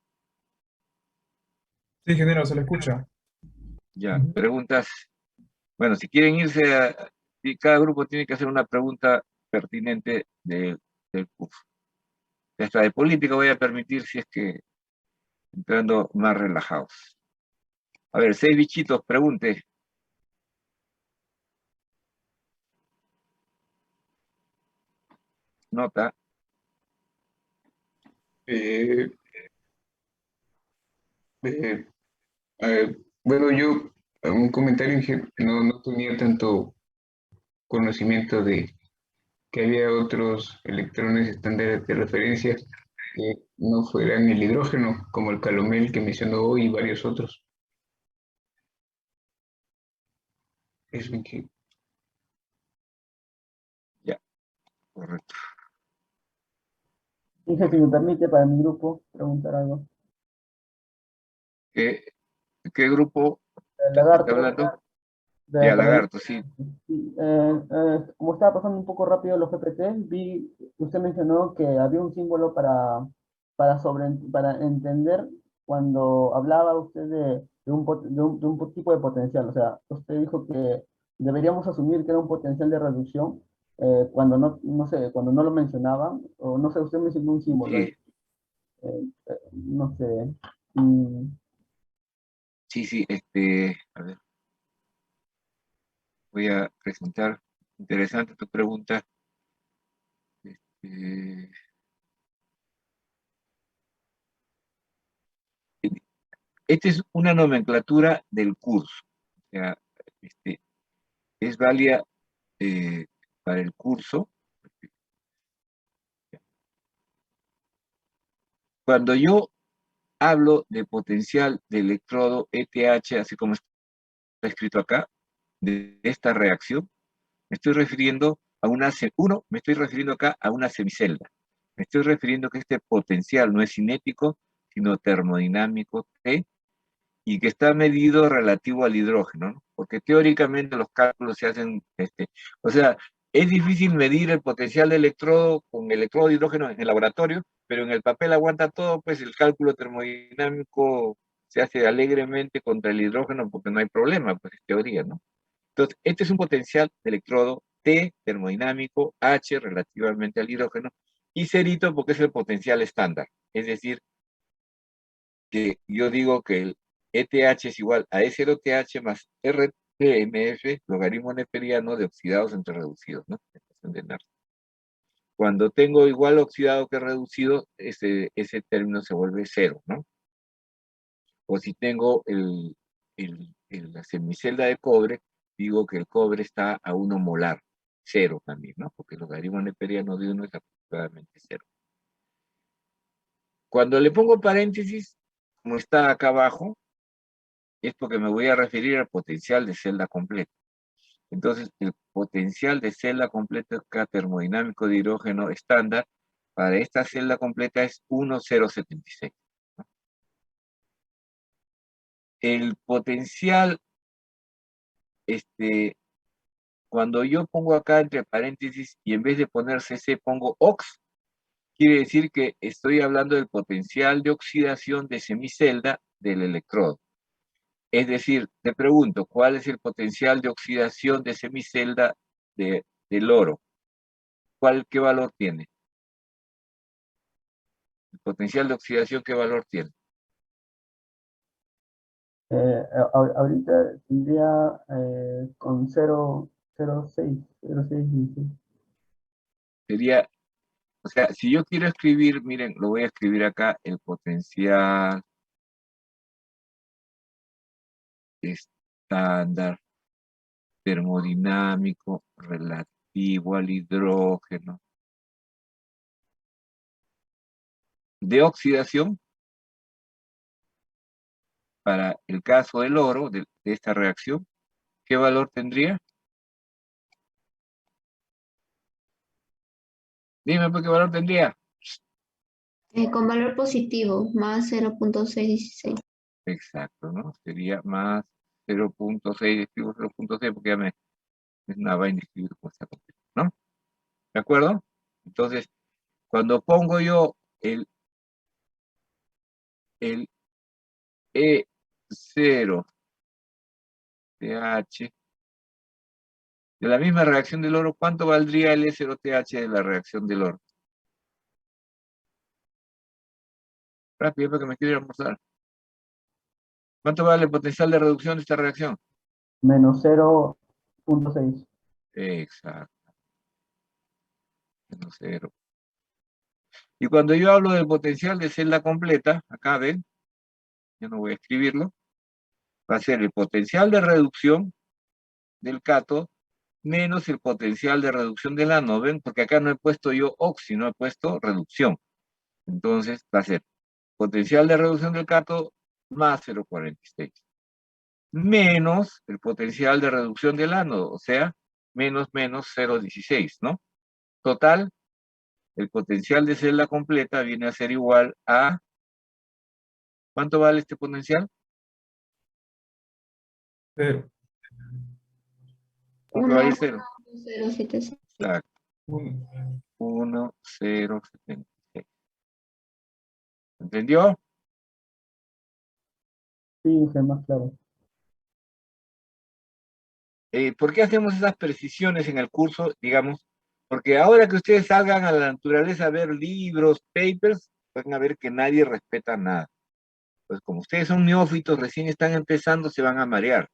Sí, ingeniero, se le escucha. Ya, preguntas. Bueno, si quieren irse y cada grupo tiene que hacer una pregunta pertinente del curso. Hasta de política voy a permitir si es que entrando más relajados. A ver, 6 bichitos, pregunte. Nota. Bueno, yo, un comentario, no tenía tanto conocimiento de que había otros electrones estándares de referencia que no fueran el hidrógeno, como el calomel que mencionó hoy y varios otros. Eso en que... Ya, correcto. Dije, si me permite, para mi grupo, preguntar algo. ¿Qué grupo está Lagarto. hablando? De Ya, Lagarto, sí. Como estaba pasando un poco rápido los GPT, vi que usted mencionó que había un símbolo para entender cuando hablaba usted de un tipo de potencial. O sea, usted dijo que deberíamos asumir que era un potencial de reducción, no sé, cuando no lo mencionaban, o no sé, usted mencionó un símbolo ahí. Sí, No sé. mm, sí, a ver, voy a presentar. Interesante tu pregunta. Eh, Esta es una nomenclatura del curso. O sea, es válida para el curso. Cuando yo hablo de potencial de electrodo ETH, así como está escrito acá, de esta reacción, me estoy refiriendo a me estoy refiriendo acá a una semicelda. Me estoy refiriendo que este potencial no es cinético, sino termodinámico T, y que está medido relativo al hidrógeno, ¿no? Porque teóricamente los cálculos se hacen, o sea, es difícil medir el potencial de electrodo con electrodo de hidrógeno en el laboratorio, pero en el papel aguanta todo, pues el cálculo termodinámico se hace alegremente contra el hidrógeno porque no hay problema, pues es teoría, ¿no? Entonces, este es un potencial de electrodo T termodinámico, H relativamente al hidrógeno, y cerito porque es el potencial estándar. Es decir, que yo digo que el ETH es igual a E0TH más RTMF, logaritmo neperiano de oxidados entre reducidos, ¿no? Cuando tengo igual oxidado que reducido, ese término se vuelve cero, ¿no? O si tengo la semicelda de cobre, digo que el cobre está a 1 molar, cero también, ¿no? Porque el logaritmo neperiano de 1 es aproximadamente cero. Cuando le pongo paréntesis, como está acá abajo, es porque me voy a referir al potencial de celda completa. Entonces, el potencial de celda completa termodinámico de hidrógeno estándar para esta celda completa es 1,076. El potencial, cuando yo pongo acá entre paréntesis y en vez de poner CC pongo OX, quiere decir que estoy hablando del potencial de oxidación de semicelda del electrodo. Es decir, te pregunto, ¿cuál es el potencial de oxidación de semicelda del oro? ¿Qué valor tiene? El potencial de oxidación, ¿qué valor tiene? ahorita tendría con 0,06, Sería, o sea, si yo quiero escribir, miren, lo voy a escribir acá, el potencial estándar termodinámico relativo al hidrógeno de oxidación para el caso del oro, de esta reacción, ¿qué valor tendría? Dime, pues, ¿qué valor tendría? Con valor positivo, más 0.616. Exacto, ¿no? Sería más 0.6, escribo 0.6 porque ya es una vaina escribir con esta cosa, ¿no? ¿De acuerdo? Entonces, cuando pongo yo el E0TH de la misma reacción del oro, ¿cuánto valdría el E0TH de la reacción del oro? Rápido, porque me quiero ir a almorzar. ¿Cuánto vale el potencial de reducción de esta reacción? menos 0,6. Exacto. Menos 0. Y cuando yo hablo del potencial de celda completa, acá ven, yo no voy a escribirlo, va a ser el potencial de reducción del cátodo menos el potencial de reducción del ánodo, ¿ven? Porque acá no he puesto yo oxi, no he puesto reducción. Entonces va a ser potencial de reducción del cátodo más 0,46. Menos el potencial de reducción del ánodo, o sea, menos 0,16, ¿no? Total, el potencial de celda completa viene a ser igual a... ¿Cuánto vale este potencial? Cero. ¿Cuánto vale cero? 1,076. Exacto. Uno. 1,076. ¿Entendió? Sí, es más claro. ¿Por qué hacemos esas precisiones en el curso? Digamos, Porque ahora que ustedes salgan a la naturaleza a ver libros, papers, van a ver que nadie respeta nada. Pues como ustedes son neófitos, recién están empezando, se van a marear.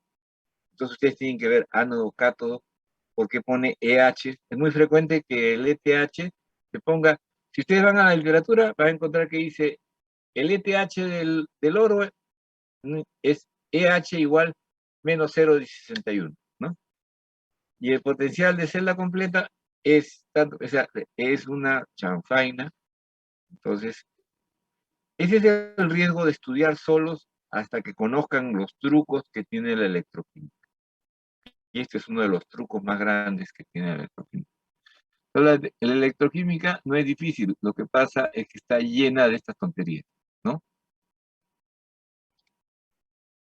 Entonces ustedes tienen que ver ánodo, cátodo, por qué pone EH. Es muy frecuente que el ETH se ponga, si ustedes van a la literatura, van a encontrar que dice el ETH del oro es EH igual menos 0,61, ¿no? Y el potencial de celda completa es tanto, o sea, es una chanfaina. Entonces, ese es el riesgo de estudiar solos hasta que conozcan los trucos que tiene la electroquímica. Y este es uno de los trucos más grandes que tiene la electroquímica. La electroquímica no es difícil, lo que pasa es que está llena de estas tonterías, ¿no?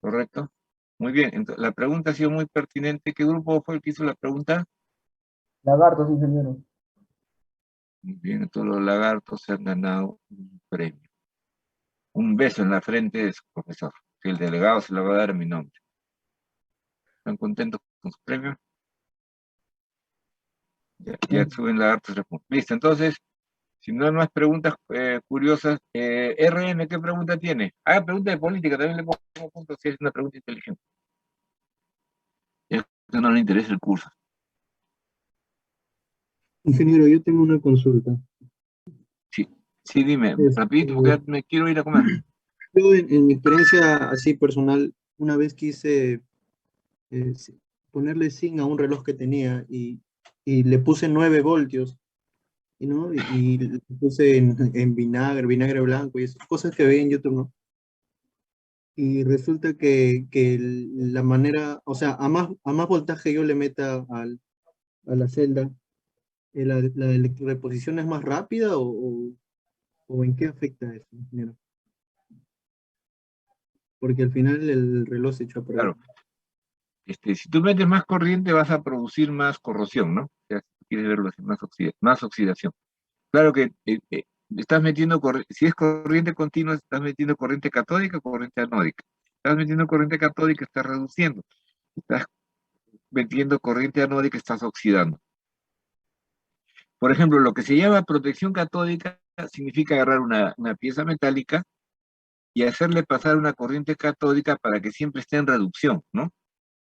¿Correcto? Muy bien, entonces, la pregunta ha sido muy pertinente. ¿Qué grupo fue el que hizo la pregunta? Lagartos, ingeniero. Muy bien, todos los lagartos se han ganado un premio. Un beso en la frente de su profesor, que el delegado se lo va a dar en mi nombre. ¿Están contentos con su premio? Ya suben lagartos. Listo, entonces, si no hay más preguntas curiosas, RN, ¿qué pregunta tiene? Ah, pregunta de política, también le pongo puntos si es una pregunta inteligente. Es que no le interesa el curso. Ingeniero, yo tengo una consulta. Sí, dime, rapidito, porque ya me quiero ir a comer. Yo en mi experiencia así personal, una vez quise ponerle zinc a un reloj que tenía y le puse 9 voltios, ¿no? Y le puse en vinagre blanco y esas cosas que veía en YouTube, ¿no? Y resulta que la manera, o sea, a más voltaje yo le meta a la celda, ¿la electroreposición es más rápida o en qué afecta eso, ingeniero? Porque al final el reloj se echó a perder. Claro. Si tú metes más corriente vas a producir más corrosión, ¿no? O sea, si tú quieres verlo así, más oxidación. Claro que estás metiendo, si es corriente continua, estás metiendo corriente catódica o corriente anódica. Estás metiendo corriente catódica, estás reduciendo. Estás metiendo corriente anódica, estás oxidando. Por ejemplo, lo que se llama protección catódica significa agarrar una pieza metálica y hacerle pasar una corriente catódica para que siempre esté en reducción, ¿no?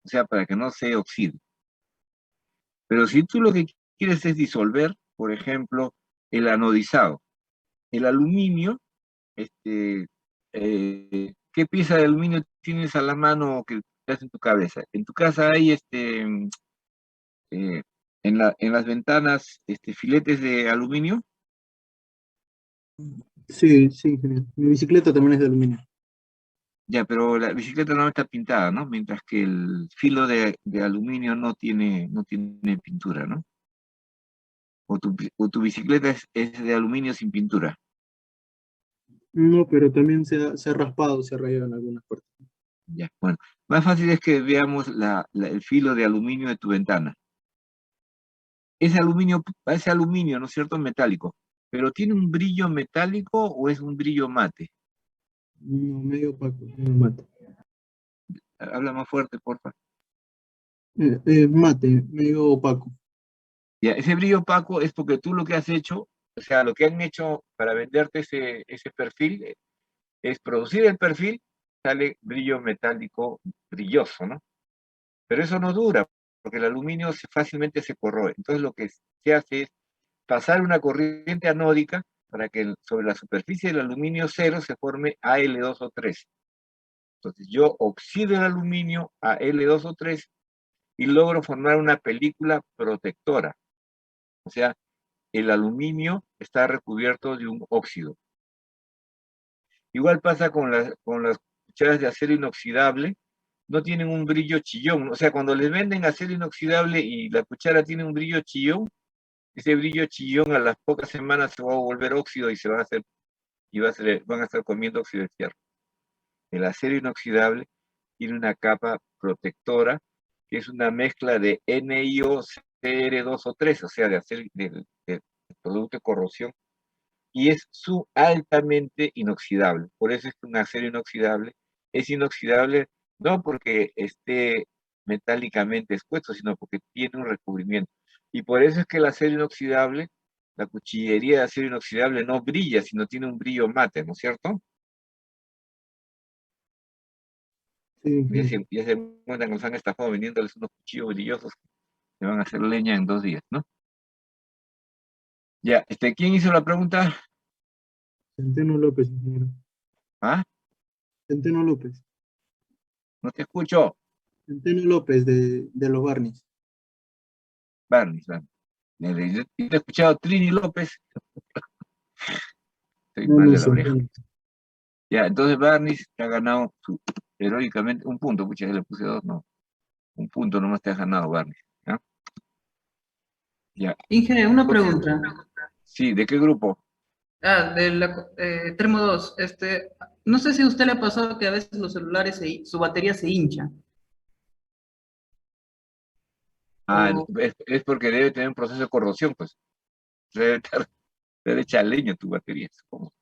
O sea, para que no se oxide. Pero si tú lo que quieres es disolver, por ejemplo, el anodizado, el aluminio, ¿qué pieza de aluminio tienes a la mano que estás en tu cabeza? En tu casa hay en las ventanas filetes de aluminio. Sí, sí, genial. Mi bicicleta también es de aluminio. Ya, pero la bicicleta no está pintada, ¿no? Mientras que el filo de aluminio no tiene pintura, ¿no? O tu bicicleta es de aluminio sin pintura. No, pero también se ha raspado, se ha rayado en algunas partes. Ya, bueno. Más fácil es que veamos el filo de aluminio de tu ventana. Ese aluminio, parece aluminio, ¿no es cierto? Metálico. ¿Pero tiene un brillo metálico o es un brillo mate? No, medio opaco, medio mate. Habla más fuerte, porfa. Mate, medio opaco. Ya, ese brillo opaco es porque tú lo que has hecho, o sea, lo que han hecho para venderte ese perfil es producir el perfil, sale brillo metálico brilloso, ¿no? Pero eso no dura, porque el aluminio fácilmente se corroe. Entonces lo que se hace es pasar una corriente anódica para que sobre la superficie del aluminio cero se forme Al2O3. Entonces yo oxido el aluminio a L2O3 y logro formar una película protectora. O sea, el aluminio está recubierto de un óxido. Igual pasa con las cucharas de acero inoxidable, no tienen un brillo chillón. O sea, cuando les venden acero inoxidable y la cuchara tiene un brillo chillón, ese brillo chillón a las pocas semanas se va a volver óxido y se van a hacer, van a estar comiendo óxido de fierro. El acero inoxidable tiene una capa protectora que es una mezcla de NiOCr2O3, o sea, de producto de corrosión, y es altamente inoxidable. Por eso es que un acero inoxidable es inoxidable no porque esté metálicamente expuesto, sino porque tiene un recubrimiento. Y por eso es que el acero inoxidable, la cuchillería de acero inoxidable no brilla, sino tiene un brillo mate, ¿no es cierto? Sí, Ya se encuentran que nos han estafado vendiéndoles unos cuchillos brillosos que van a hacer leña en 2 días, ¿no? Ya, ¿quién hizo la pregunta? Centeno López, ingeniero. ¿Ah? Centeno López. No te escucho. Centeno López de los Barnis. Barnis. Yo te he escuchado Trini López. Estoy mal de la oreja. Ya, entonces Barnis te ha ganado heroicamente un punto. Pucha, ya le puse 2, no. Un punto nomás te ha ganado Barnis. ¿Ya? Ya. Inge, una pregunta. Sí, ¿de qué grupo? De la Termo 2. No sé si a usted le ha pasado que a veces los celulares, su batería se hincha. Es porque debe tener un proceso de corrosión, pues. Debe echar leña tu batería, supongo.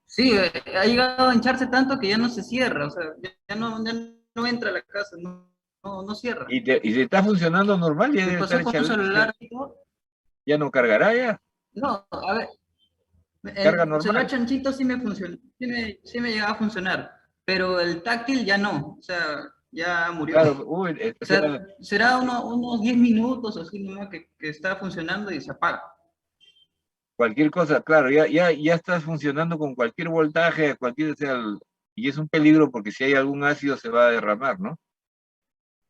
Sí, ha llegado a hincharse tanto que ya no se cierra, o sea, ya no entra a la casa, no cierra. ¿Y te está funcionando normal? Ya ¿Qué debe pasó estar con un echando. celular y todo? ¿Ya no cargará ya? No, a ver, Carga el celular normal. chanchito sí me funciona, sí me llegaba a funcionar, pero el táctil ya no, o sea, ya murió. Claro, O sea, será unos 10 minutos así nomás que está funcionando y se apaga. cualquier cosa, claro, ya estás funcionando con cualquier voltaje, y es un peligro porque si hay algún ácido se va a derramar, ¿no?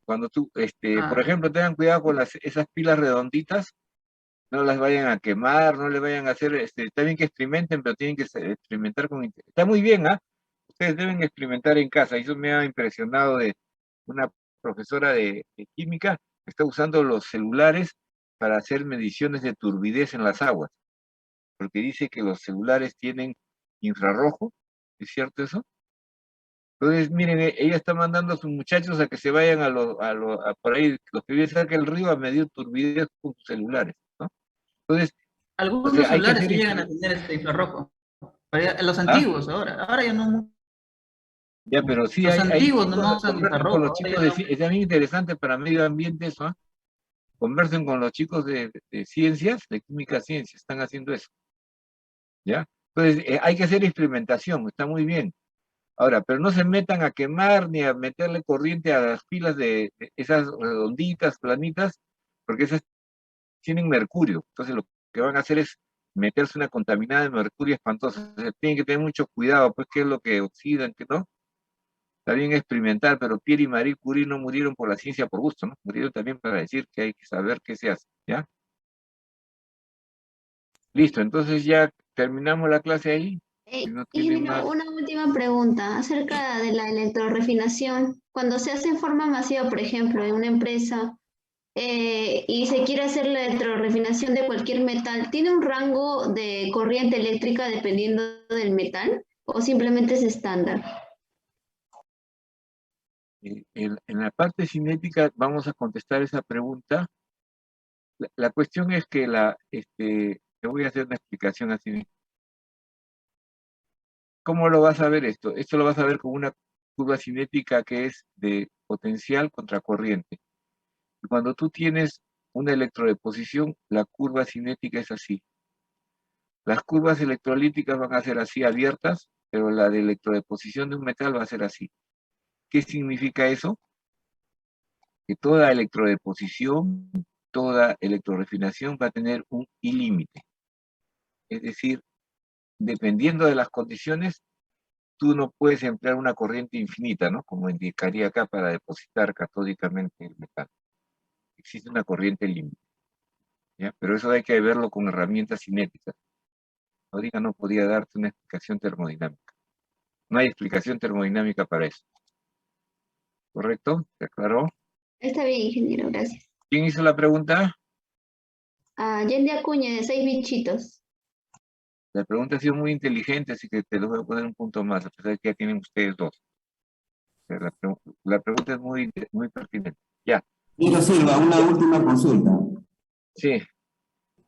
Cuando tú, por ejemplo, tengan cuidado con esas pilas redonditas, no las vayan a quemar, no le vayan a hacer, está bien que experimenten, pero tienen que experimentar está muy bien, ¿ah? Ustedes deben experimentar en casa. Eso me ha impresionado de una profesora de química que está usando los celulares para hacer mediciones de turbidez en las aguas, porque dice que los celulares tienen infrarrojo, ¿es cierto eso? Entonces, miren, ella está mandando a sus muchachos a que se vayan por ahí, los que viven cerca del río, a medir turbidez con sus celulares, ¿no? Entonces, algunos o sea, hay que celulares hacer sí llegan a tener infrarrojo. Los ¿Ah? antiguos ahora ya no. Ya, pero sí Los hay antiguos chicos, no usan conversen con infrarrojo. los chicos es también interesante para medio ambiente eso, ¿ah? Conversen con los chicos de ciencias, de química ciencias, están haciendo eso, ¿ya? Entonces, hay que hacer experimentación, está muy bien. Ahora, pero no se metan a quemar ni a meterle corriente a las pilas de esas redonditas, planitas, porque esas tienen mercurio. Entonces, lo que van a hacer es meterse una contaminada de mercurio espantosa. O sea, tienen que tener mucho cuidado, pues, qué es lo que oxidan, qué no. Está bien experimentar, pero Pierre y Marie Curie no murieron por la ciencia por gusto, ¿no? Murieron también para decir que hay que saber qué se hace, ¿ya? Listo, entonces ya terminamos la clase ahí. Si no tienen más. Una última pregunta acerca de la electrorefinación. Cuando se hace en forma masiva, por ejemplo, en una empresa, y se quiere hacer la electrorefinación de cualquier metal, ¿tiene un rango de corriente eléctrica dependiendo del metal o simplemente es estándar? En la parte cinética vamos a contestar esa pregunta. La cuestión es que te voy a hacer una explicación así. ¿Cómo lo vas a ver esto? Esto lo vas a ver con una curva cinética que es de potencial contra corriente. Y cuando tú tienes una electrodeposición, la curva cinética es así. Las curvas electrolíticas van a ser así abiertas, pero la de electrodeposición de un metal va a ser así. ¿Qué significa eso? Que toda electrodeposición, toda electrorefinación va a tener un ilímite. Es decir, dependiendo de las condiciones, tú no puedes emplear una corriente infinita, ¿no? Como indicaría acá para depositar catódicamente el metal. Existe una corriente límite, ¿ya? Pero eso hay que verlo con herramientas cinéticas. Ahorita no podía darte una explicación termodinámica. No hay explicación termodinámica para eso. ¿Correcto? ¿Se aclaró? Está bien, ingeniero, gracias. ¿Quién hizo la pregunta? Yendi Acuña, de 6 bichitos. La pregunta ha sido muy inteligente, así que te lo voy a poner un punto más, a pesar de que ya tienen ustedes 2. La pregunta es muy pertinente. Ya. Mira, Silva, una última consulta. Sí.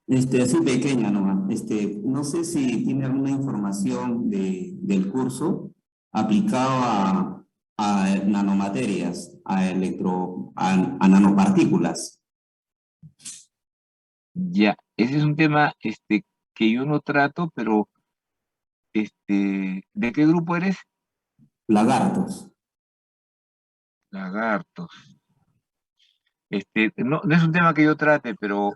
Así pequeña nomás. No sé si tiene alguna información del curso aplicado a nanomaterias, a nanopartículas. Ya, ese es un tema que yo no trato, pero ¿de qué grupo eres? Lagartos. Lagartos. No es un tema que yo trate, pero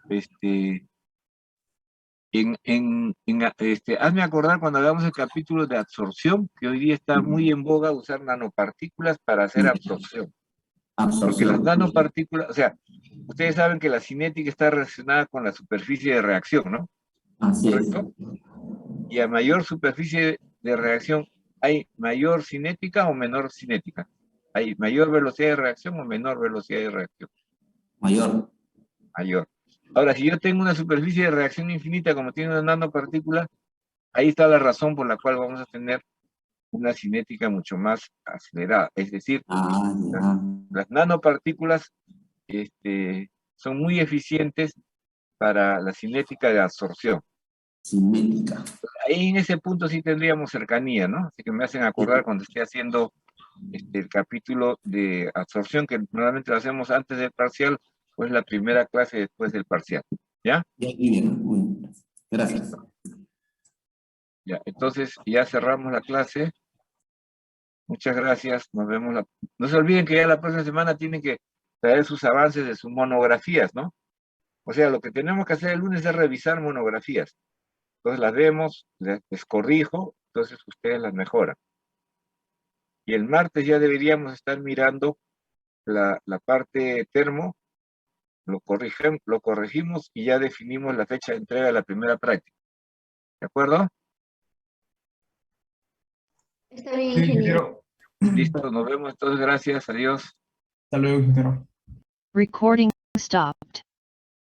hazme acordar cuando hagamos el capítulo de absorción, que hoy día está muy en boga usar nanopartículas para hacer absorción. Porque las nanopartículas, o sea, ustedes saben que la cinética está relacionada con la superficie de reacción, ¿no? Así ¿Correcto? Y a mayor superficie de reacción, ¿hay mayor cinética o menor cinética? ¿Hay mayor velocidad de reacción o menor velocidad de reacción? Mayor. Mayor. Ahora, si yo tengo una superficie de reacción infinita como tiene una nanopartícula, ahí está la razón por la cual vamos a tener una cinética mucho más acelerada. Es decir, las nanopartículas son muy eficientes para la cinética de absorción. Cinética. Ahí en ese punto sí tendríamos cercanía, ¿no? Así que me hacen acordar cuando esté haciendo el capítulo de absorción, que normalmente lo hacemos antes del parcial, pues la primera clase después del parcial. ¿Ya? Ya, muy bien. Gracias. Ya, entonces ya cerramos la clase. Muchas gracias, nos vemos. No se olviden que ya la próxima semana tienen que traer sus avances de sus monografías, ¿no? O sea, lo que tenemos que hacer el lunes es revisar monografías. Entonces las vemos, les corrijo, entonces ustedes las mejoran. Y el martes ya deberíamos estar mirando la parte termo, lo corregimos y ya definimos la fecha de entrega de la primera práctica. ¿De acuerdo? Está bien, Sí, ingeniero. ingeniero. Listo, nos vemos entonces, gracias, adiós. Hasta luego, ingeniero. Recording stopped.